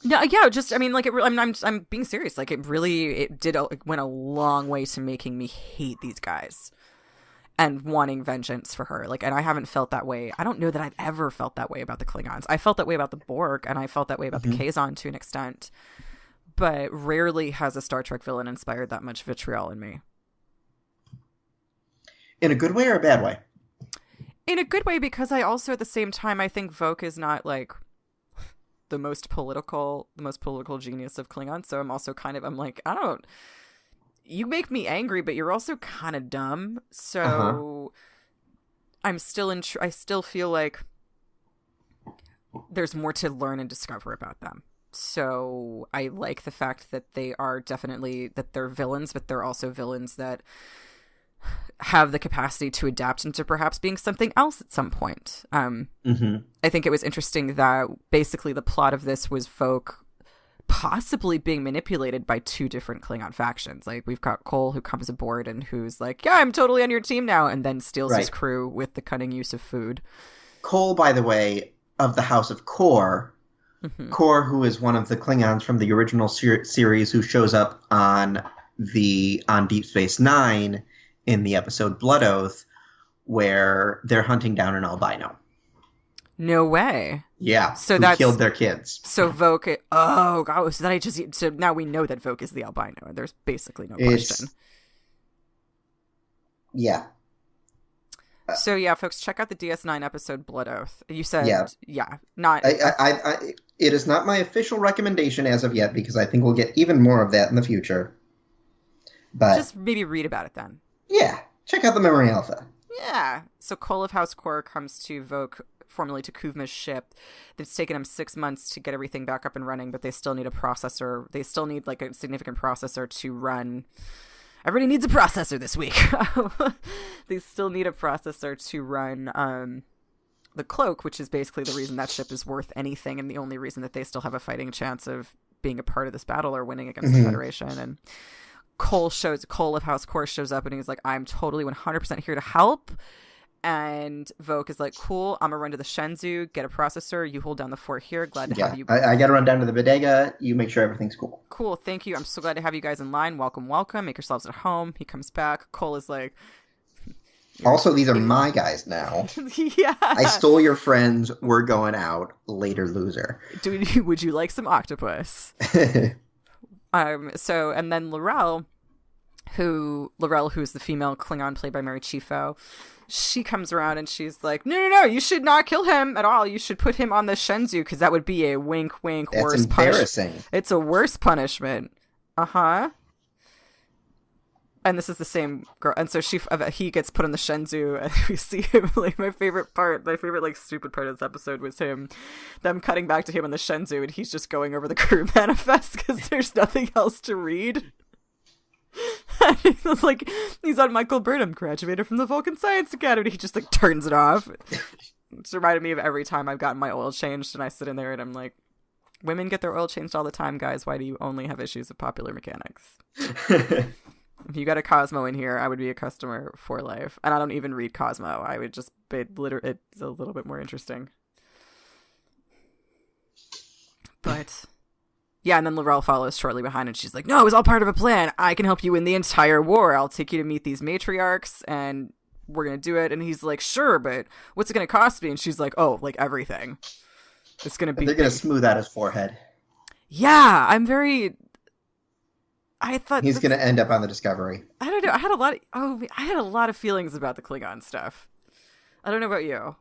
No, yeah, just, I mean, like, I'm being serious. Like, it went a long way to making me hate these guys and wanting vengeance for her. Like, and I haven't felt that way. I don't know that I've ever felt that way about the Klingons. I felt that way about the Borg, and I felt that way about the Kazon to an extent. But rarely has a Star Trek villain inspired that much vitriol in me. In a good way or a bad way? In a good way, because I also, at the same time, I think Voq is not, like, the most political genius of Klingon. So I'm also I'm like, you make me angry, but you're also kind of dumb. So I'm still I still feel like there's more to learn and discover about them. So I like the fact that they are definitely, that they're villains, but they're also villains that have the capacity to adapt into perhaps being something else at some point. I think it was interesting that basically the plot of this was Voq possibly being manipulated by two different Klingon factions. Like, we've got Cole, who comes aboard and who's like, yeah, I'm totally on your team now, and then steals his crew with the cunning use of food. Cole, by the way, of the House of Kor. Kor, who is one of the Klingons from the original series, who shows up on Deep Space Nine in the episode Blood Oath, where they're hunting down an albino. No way. Yeah, so who killed their kids. So Voq, oh god, so now we know that Voq is the albino, and there's basically no question. Yeah. So yeah, folks, check out the DS9 episode Blood Oath. You said, not. It is not my official recommendation as of yet, because I think we'll get even more of that in the future. But just maybe read about it then. Yeah, check out the Memory Alpha. Yeah. So Kol of House Kor comes to Voq, formerly to Kuvma's ship. It's taken them 6 months to get everything back up and running, but they still need a processor. They still need, like, a significant processor to run. Everybody needs a processor this week. They still need a processor to run the Cloak, which is basically the reason that ship is worth anything, and the only reason that they still have a fighting chance of being a part of this battle or winning against the Federation. And Kol of House Kor shows up, and he's like, I'm totally 100% here to help. And Voq is like, cool, I'm gonna run to the Shenzhou, get a processor, you hold down the fort here. Glad to have you. I gotta run down to the bodega, you make sure everything's cool. Cool, thank you. I'm so glad to have you guys in line. Welcome. Make yourselves at home. He comes back. Kol is like, also, these are my guys now. Yeah. I stole your friends. We're going out. Later, loser. Would you like some octopus? So, and then L'Rell, who's the female Klingon played by Mary Chieffo, she comes around and she's like, no, you should not kill him at all. You should put him on the Shenzhou, because that would be a wink, That's worse embarrassing. It's a worse punishment. And this is the same girl. And so he gets put on the Shenzhou, and we see him, like, my favorite like stupid part of this episode was them cutting back to him on the Shenzhou, and he's just going over the crew manifest because there's nothing else to read. It's like he's on Michael Burnham, graduated from the Vulcan Science Academy. He just like turns it off. It's reminded me of every time I've gotten my oil changed and I sit in there and I'm like, women get their oil changed all the time, guys. Why do you only have issues with Popular Mechanics? If you got a Cosmo in here, I would be a customer for life. And I don't even read Cosmo. I would just be it's a little bit more interesting. But yeah, and then Laurel follows shortly behind and she's like, no, it was all part of a plan. I can help you win the entire war. I'll take you to meet these matriarchs and we're going to do it. And he's like, sure, but what's it going to cost me? And she's like, oh, like everything. It's going to be... They're going to smooth out his forehead. Yeah, I thought he's going to end up on the Discovery. I don't know. I had a lot of feelings about the Klingon stuff. I don't know about you.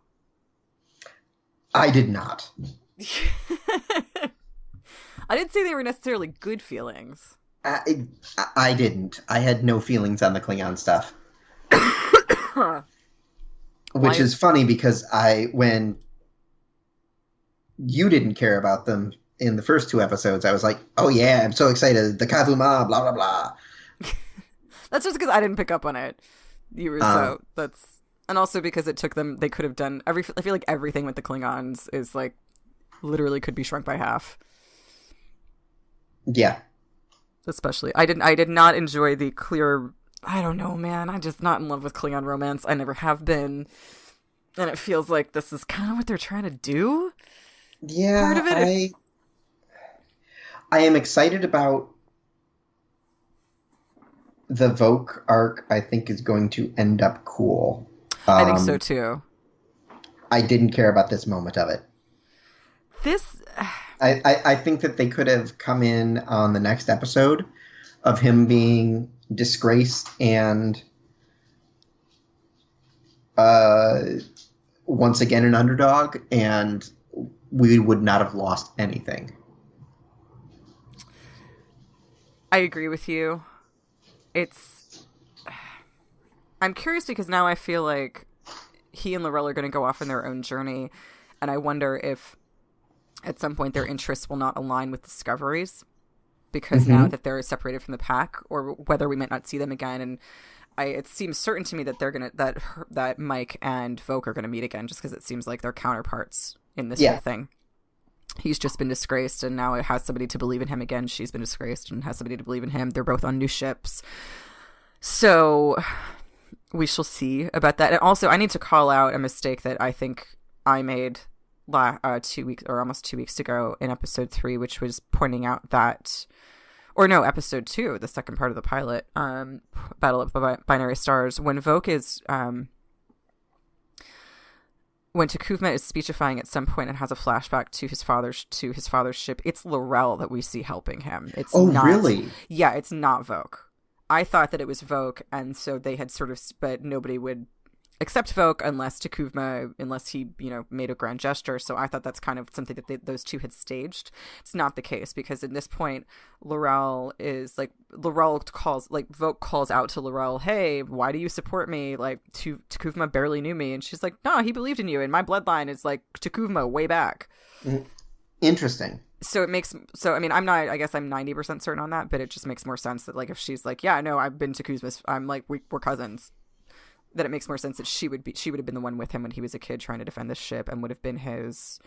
I did not. I didn't say they were necessarily good feelings. I didn't. I had no feelings on the Klingon stuff. Which is funny because when you didn't care about them in the first 2 episodes, I was like, oh yeah, I'm so excited. The Kavuma, blah, blah, blah. That's just because I didn't pick up on it. And also because it took them, they could have done, I feel like everything with the Klingons is like, literally could be shrunk by half. Yeah. Especially, I did not enjoy the clear, I don't know, man, I'm just not in love with Klingon romance. I never have been. And it feels like this is kind of what they're trying to do. Yeah, part of it. I am excited about the Voke arc. I think is going to end up cool. I think so too. I didn't care about this moment of it. I think that they could have come in on the next episode of him being disgraced and once again an underdog, and we would not have lost anything. I agree with you. I'm curious because now I feel like he and Laurel are going to go off on their own journey, and I wonder if at some point their interests will not align with Discovery's, because now that they're separated from the pack, or whether we might not see them again. And it seems certain to me that they're gonna that Mike and Voke are gonna meet again, just because it seems like they're counterparts in this whole thing. He's just been disgraced, and now it has somebody to believe in him again. She's been disgraced and has somebody to believe in him. They're both on new ships, so we shall see about that. And also, I need to call out a mistake that I think I made 2 weeks or almost 2 weeks ago in episode 3, which was pointing out that, or no, episode 2, the second part of the pilot, Battle of Binary Stars, when Voke is when T'Kuvma is speechifying at some point and has a flashback to his father's ship, it's Laurel that we see helping him. It's not, really? Yeah, it's not Voke. I thought that it was Voke, and so they had sort of, but nobody would accept Voke unless he, made a grand gesture. So I thought that's kind of something that those two had staged. It's not the case, because at this point, Voke calls out to Laurel, hey, why do you support me? Like, T'Kuvma barely knew me. And she's like, no, he believed in you. And my bloodline is like T'Kuvma way back. Interesting. So I'm 90% certain on that, but it just makes more sense that, like, if she's like, yeah, no, I've been T'Kuvma's, I'm like, we're cousins, that it makes more sense that she would have been the one with him when he was a kid trying to defend the ship, and would have been his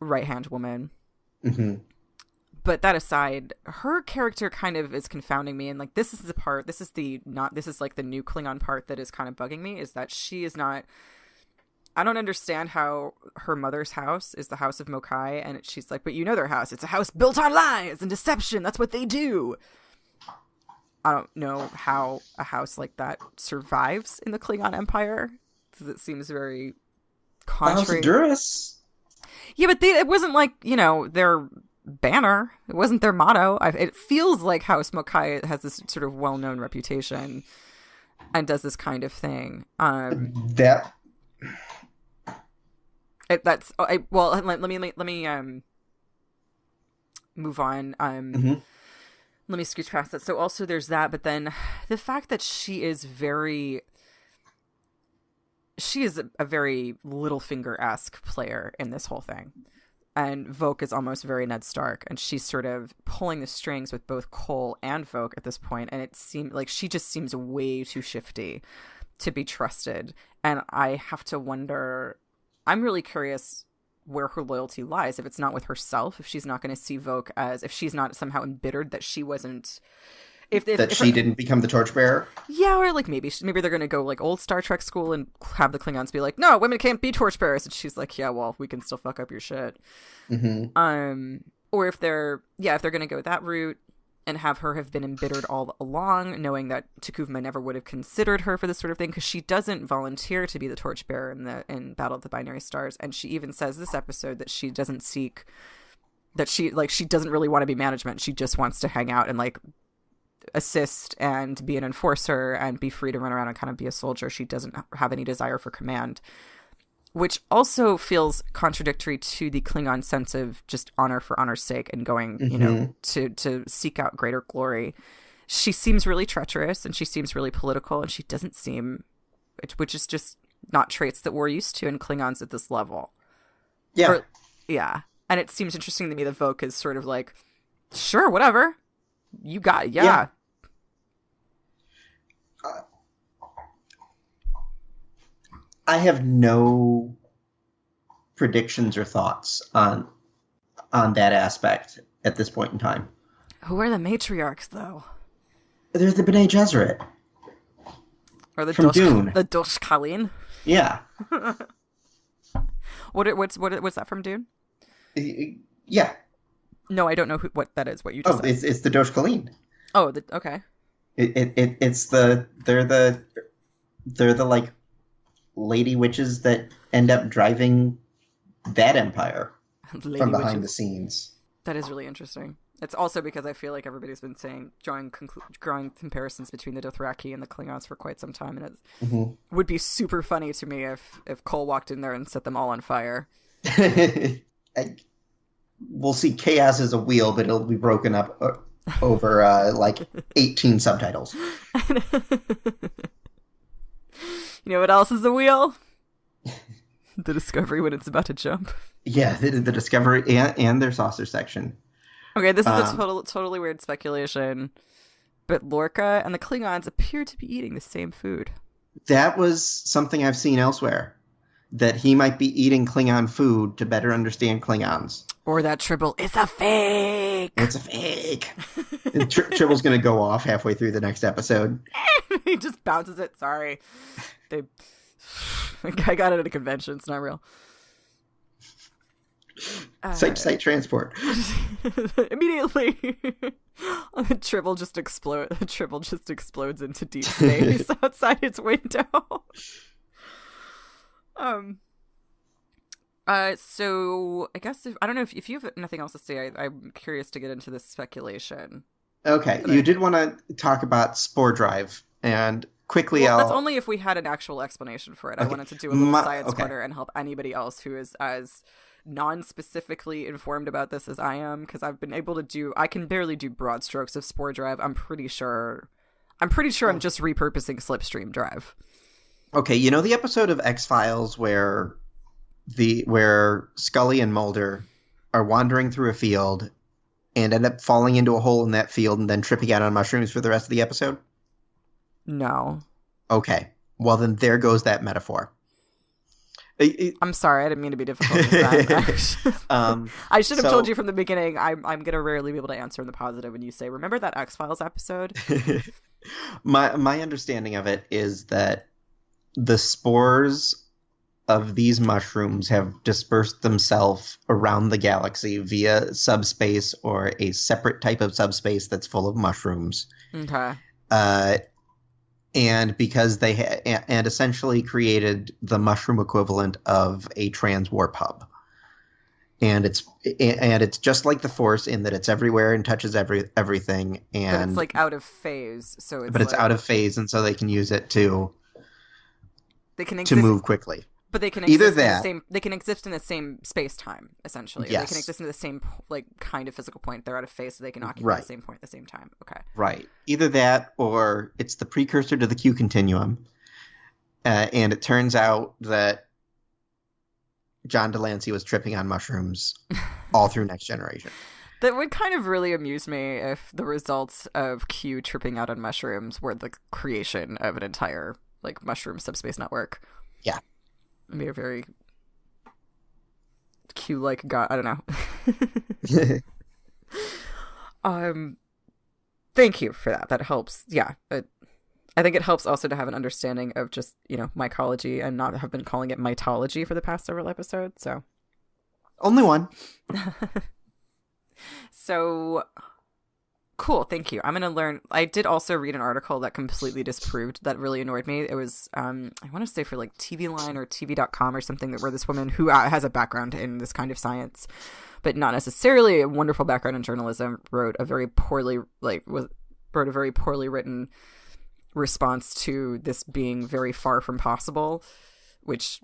right-hand woman. Mm-hmm. But that aside, her character kind of is confounding me, and like this is like the new Klingon part that is kind of bugging me, is that she is not. I don't understand how her mother's house is the House of Mokai, and she's like, but you know their house. It's a house built on lies and deception. That's what they do. I don't know how a house like that survives in the Klingon Empire, because it seems very contrary. Duras. Yeah, but it wasn't like, their banner. It wasn't their motto. It feels like House Mokai has this sort of well-known reputation and does this kind of thing. Let me move on. Let me scooch past that. So also there's that, but then the fact that she is a very Littlefinger-esque player in this whole thing. And Voke is almost very Ned Stark, and she's sort of pulling the strings with both Cole and Voke at this point, and it seemed like she just seems way too shifty to be trusted. And I have to wonder, I'm really curious where her loyalty lies, if it's not with herself, if she's not going to see Voke as, if she's not somehow embittered that she wasn't... If she didn't become the torchbearer? Yeah, or like maybe they're going to go like old Star Trek school and have the Klingons be like, no, women can't be torchbearers. And she's like, yeah, well, we can still fuck up your shit. Mm-hmm. Or if they're going to go that route and have her have been embittered all along, knowing that T'Kuvma never would have considered her for this sort of thing, because she doesn't volunteer to be the torchbearer in Battle of the Binary Stars. And she even says this episode that she doesn't seek, that she doesn't really want to be management. She just wants to hang out and like assist and be an enforcer and be free to run around and kind of be a soldier. She doesn't have any desire for command, which also feels contradictory to the Klingon sense of just honor for honor's sake and going, you know, to seek out greater glory. She seems really treacherous and she seems really political, and she doesn't seem, which is just not traits that we're used to in Klingons at this level. Yeah. Yeah. And it seems interesting to me that Voke is sort of like, sure, whatever. You got, yeah. I have no predictions or thoughts on that aspect at this point in time. Who are the matriarchs, though? There's the B'nai Gesserit. Or the from Dune. The Dosh Kalin? Yeah. What's that from Dune? Yeah. No, I don't know what that is. What you just said. It's the Dosh Kalin. Oh, okay. It's they're the like lady witches that end up driving that empire from behind the scenes. That is really interesting. It's also because I feel like everybody's been drawing comparisons between the Dothraki and the Klingons for quite some time, and it would be super funny to me if Cole walked in there and set them all on fire. We'll see chaos as a wheel, but it'll be broken up over like 18 subtitles. You know what else is a wheel? The Discovery when it's about to jump. Yeah, the Discovery and their saucer section. Okay, this is a totally weird speculation, but Lorca and the Klingons appear to be eating the same food. That was something I've seen elsewhere, that he might be eating Klingon food to better understand Klingons. Or that Tribble is a fake! It's a fake! Tribble's going to go off halfway through the next episode. He just bounces it. Sorry. I got it at a convention. It's not real. Site transport. Immediately. Tribble just explodes into deep space outside its window. So I guess I don't know if you have nothing else to say. I'm curious to get into this speculation. Okay, you did want to talk about Spore Drive, and quickly that's only if we had an actual explanation for it. Okay. I wanted to do a little science corner and help anybody else who is as non-specifically informed about this as I am, because I've been able to I can barely do broad strokes of Spore Drive. I'm pretty sure I'm just repurposing Slipstream Drive. Okay, you know the episode of X-Files where Scully and Mulder are wandering through a field and end up falling into a hole in that field and then tripping out on mushrooms for the rest of the episode? No. Okay. Well, then there goes that metaphor. I'm sorry, I didn't mean to be difficult with that. I should have told you from the beginning, I'm going to rarely be able to answer in the positive when you say, remember that X-Files episode? My understanding of it is that the spores of these mushrooms have dispersed themselves around the galaxy via subspace or a separate type of subspace that's full of mushrooms. Okay. And because they and essentially created the mushroom equivalent of a trans-warp hub. And it's just like the Force in that it's everywhere and touches everything. And but it's like out of phase, so it's out of phase, and so they can use it to move quickly. But they can exist they can exist in the same space-time, essentially. Yes. They can exist in the same kind of physical point. They're out of phase, so they can occupy the same point at the same time. Okay. Right. Either that, or it's the precursor to the Q continuum. And it turns out that John Delancey was tripping on mushrooms all through Next Generation. That would kind of really amuse me if the results of Q tripping out on mushrooms were the creation of an entire like mushroom subspace network. Yeah. It'd be a very Q-like god. I don't know. Thank you for that. That helps. Yeah. I think it helps also to have an understanding of just, mycology and not have been calling it mitology for the past several episodes. So only one. So cool. Thank you. I'm going to learn. I did also read an article that completely disproved that really annoyed me. It was, I want to say for like TV Line or TV.com or something, where this woman who has a background in this kind of science, but not necessarily a wonderful background in journalism, wrote a very poorly written response to this being very far from possible, which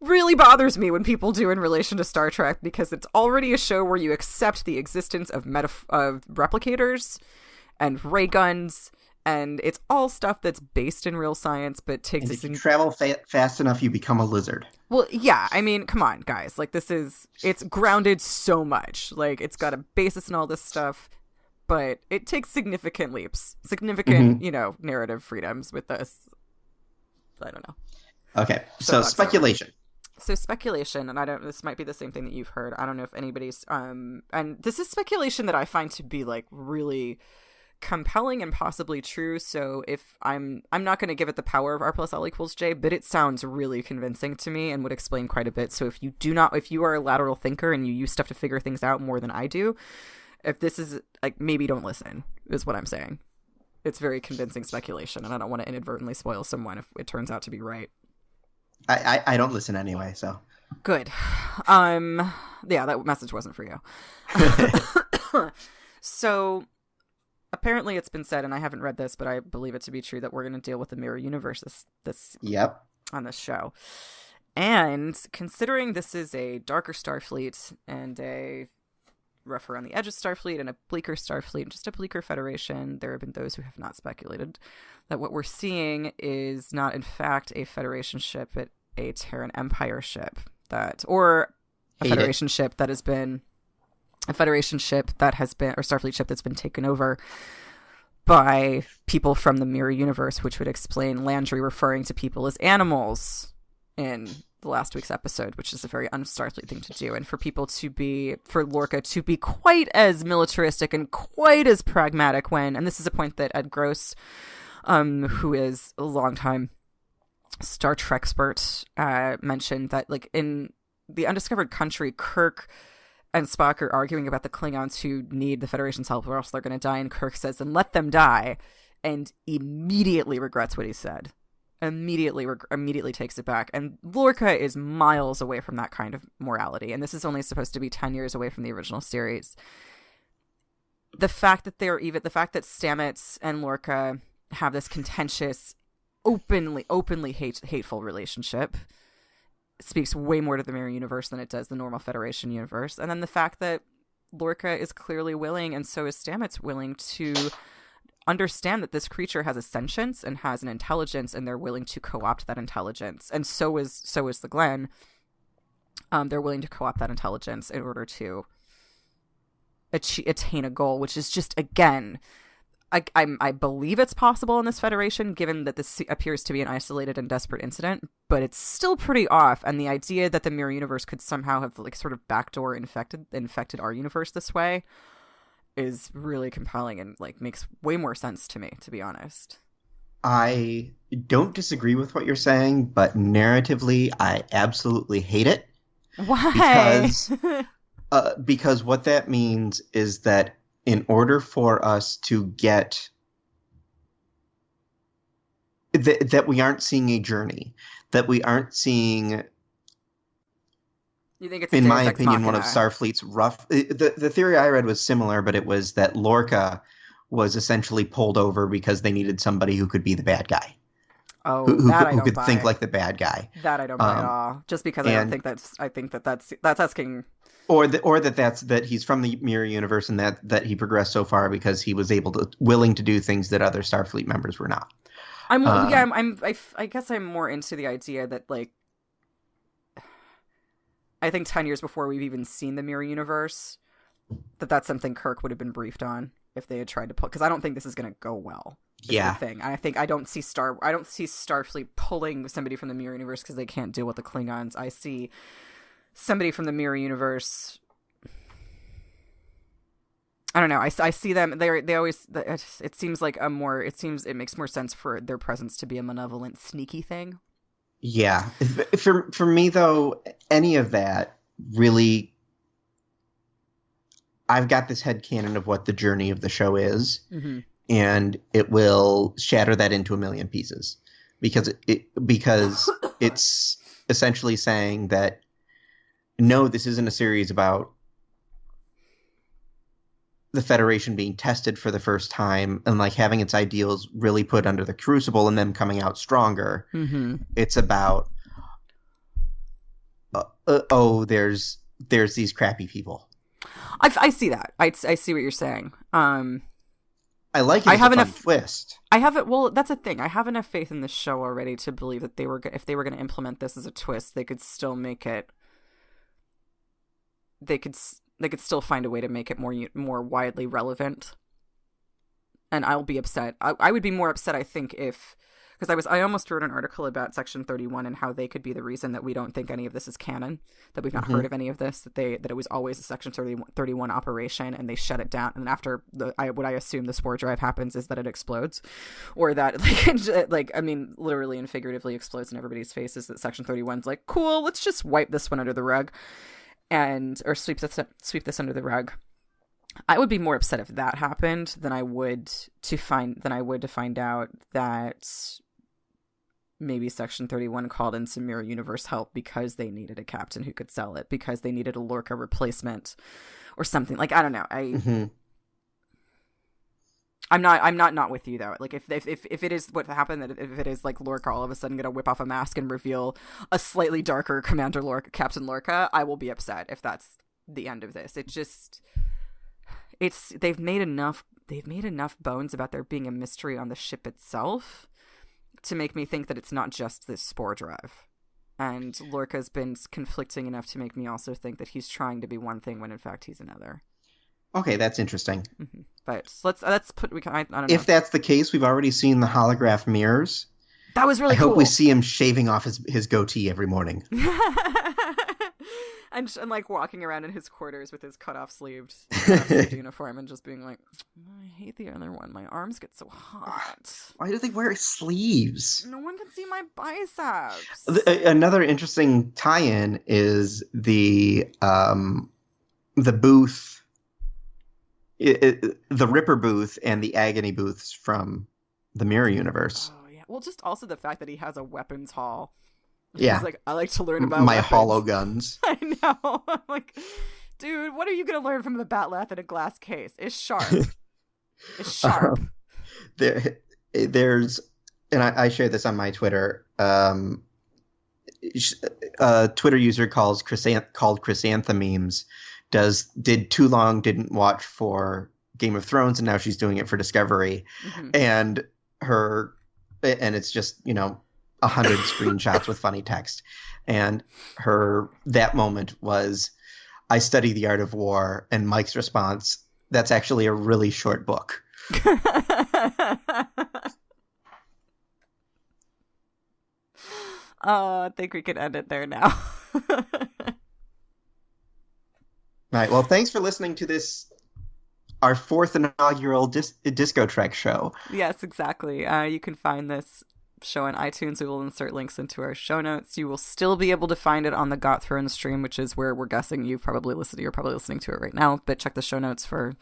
really bothers me when people do in relation to Star Trek, because it's already a show where you accept the existence of replicators and ray guns, and it's all stuff that's based in real science, but takes if you travel fast enough, you become a lizard. Well, yeah, I mean, come on, guys. Like, it's grounded so much. Like, it's got a basis in all this stuff, but it takes significant leaps, narrative freedoms with this. I don't know. Okay, so speculation. So speculation, and this might be the same thing that you've heard. I don't know if anybody's, and this is speculation that I find to be like really compelling and possibly true. So if I'm not going to give it the power of R+L=J, but it sounds really convincing to me and would explain quite a bit. So if you are a lateral thinker and you use stuff to figure things out more than I do, if this is like, maybe don't listen, is what I'm saying. It's very convincing speculation, and I don't want to inadvertently spoil someone if it turns out to be right. I don't listen anyway, so. Good. Yeah, that message wasn't for you. So, apparently it's been said, and I haven't read this, but I believe it to be true, that we're going to deal with the mirror universe Yep. on this show. And considering this is a darker Starfleet and a rougher on the edges Starfleet and a bleaker Starfleet, just a bleaker Federation, there have been those who have not speculated that what we're seeing is not in fact a Federation ship, but a Terran Empire ship or Federation ship that has been or Starfleet ship that's been taken over by people from the mirror universe, which would explain Landry referring to people as animals in the last week's episode, which is a very un-Starfleet thing to do. And for Lorca to be quite as militaristic and quite as pragmatic and this is a point that Ed Gross, who is a longtime Star Trek expert, mentioned that, like, in The Undiscovered Country, Kirk and Spock are arguing about the Klingons who need the Federation's help or else they're going to die, and Kirk says, "Then let them die," and immediately regrets what he said. Immediately takes it back. And Lorca is miles away from that kind of morality, and this is only supposed to be 10 years away from the original series. The fact that Stamets and Lorca have this contentious, openly hateful relationship speaks way more to the mirror universe than it does the normal Federation universe. And then the fact that Lorca is clearly willing, and so is Stamets willing, to understand that this creature has a sentience and has an intelligence, and they're willing to co-opt that intelligence. And so is the Glen. They're willing to co-opt that intelligence in order to attain a goal, which is just, again, I believe it's possible in this Federation, given that this appears to be an isolated and desperate incident, but it's still pretty off. And the idea that the mirror universe could somehow have, like, sort of backdoor infected our universe this way is really compelling and, like, makes way more sense to me, to be honest. I don't disagree with what you're saying, but narratively, I absolutely hate it. Why? Because what that means is that in order for us to get that we aren't seeing a journey, that we aren't seeing, you think it's, in my opinion, one of Starfleet's rough... The theory I read was similar, but it was that Lorca was essentially pulled over because they needed somebody who could be the bad guy. Oh, who could think like the bad guy. That I don't buy at all. Just because I think that's asking... Or that he's from the mirror universe, and that he progressed so far because he was willing to do things that other Starfleet members were not. I guess I'm more into the idea that, like, I think 10 years before we've even seen the mirror universe, that's something Kirk would have been briefed on if they had tried to pull, because I don't think this is going to go well. Yeah. The thing. I don't see Starfleet pulling somebody from the mirror universe because they can't deal with the Klingons. I see somebody from the mirror universe. I don't know. I see them. They always. It seems like it makes more sense for their presence to be a malevolent, sneaky thing. Yeah. For me though, any of that really. I've got this headcanon of what the journey of the show is. Mm-hmm. And it will shatter that into a million pieces because it's essentially saying that, no, this isn't a series about the Federation being tested for the first time and like having its ideals really put under the crucible and them coming out stronger. Mm-hmm. It's about, there's these crappy people. I see that. I see what you're saying. I like it. I have enough twist. I have it. Well, that's a thing. I have enough faith in this show already to believe that if they were going to implement this as a twist, they could still make it. They could still find a way to make it more widely relevant. And I'll be upset. I would be more upset, I think, because I almost wrote an article about Section 31 and how they could be the reason that we don't think any of this is canon, that we've not heard of any of this, that it was always a Section 31 operation and they shut it down. And after what I assume the spore drive happens is that it explodes, or that literally and figuratively explodes in everybody's faces. That Section 31's like, cool, let's just wipe this one under the rug, or sweep this under the rug. I would be more upset if that happened than I would to find out that maybe Section 31 called in some Mirror Universe help because they needed a captain who could sell it, because they needed a Lorca replacement or something. Like, I don't know. I'm not with you though. Like if it is what happened, that if it is like Lorca all of a sudden gonna whip off a mask and reveal a slightly darker Commander Lorca, Captain Lorca, I will be upset if that's the end of this. They've made enough bones about there being a mystery on the ship itself to make me think that it's not just this spore drive. And Lorca's been conflicting enough to make me also think that he's trying to be one thing when in fact he's another. Okay, that's interesting. Mm-hmm. But let's put. I don't know. If that's the case, we've already seen the holograph mirrors. That was really cool. I hope we see him shaving off his goatee every morning. And like walking around in his quarters with his cut-off sleeved uniform and just being like, I hate the other one. My arms get so hot. Why do they wear sleeves? No one can see my biceps. Another interesting tie-in is the booth, the Ripper booth and the Agony booths from the Mirror Universe. Oh yeah. Well, just also the fact that he has a weapons hall. Yeah. He's like, I like to learn about my weapons. hollow guns. I know. I'm like, dude, what are you going to learn from the batleth in a glass case? It's sharp. It's sharp. There's, and I share this on my Twitter. A Twitter user called Chrysanthememes did too long didn't watch for Game of Thrones, and now she's doing it for Discovery. Mm-hmm. And it's just, 100 screenshots with funny text. And that moment was, I study the art of war, and Mike's response, that's actually a really short book. Oh, I think we could end it there now. All right. Well, thanks for listening to this, our fourth inaugural DiscoTrek show. Yes, exactly. You can find this show on iTunes. We will insert links into our show notes. You will still be able to find it on the Got Thrown stream, which is where we're guessing you're probably listening to it right now. But check the show notes for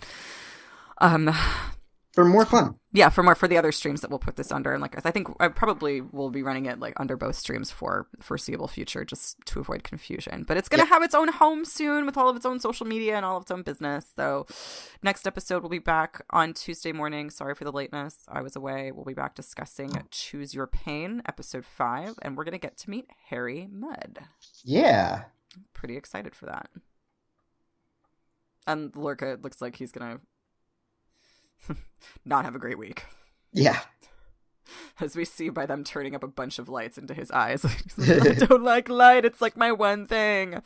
more fun. Yeah, for the other streams that we'll put this under. And like, I think I probably will be running it like under both streams for foreseeable future, just to avoid confusion. But it's going to have its own home soon with all of its own social media and all of its own business. So next episode, we'll be back on Tuesday morning. Sorry for the lateness. I was away. We'll be back discussing Choose Your Pain, episode 5. And we're going to get to meet Harry Mudd. Yeah. I'm pretty excited for that. And Lorca looks like he's going to not have a great week. Yeah. As we see by them turning up a bunch of lights into his eyes. I don't like light. It's like my one thing.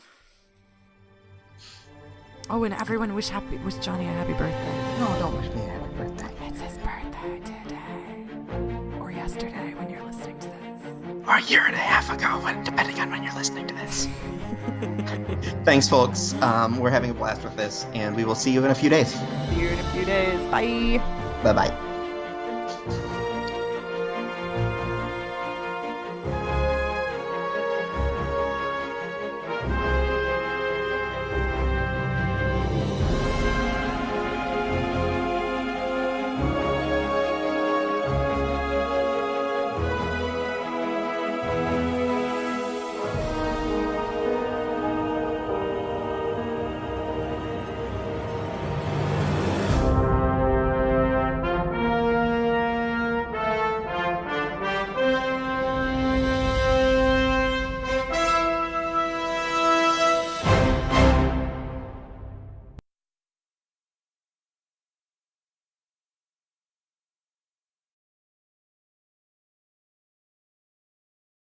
Oh, and everyone wish Johnny a happy birthday. No, don't wish me a happy birthday. It's his birthday today. Or yesterday when you're listening to this. Or a year and a half ago, depending on when you're listening to this. Thanks, folks. We're having a blast with this, and we will see you in a few days. See you in a few days. Bye. Bye-bye.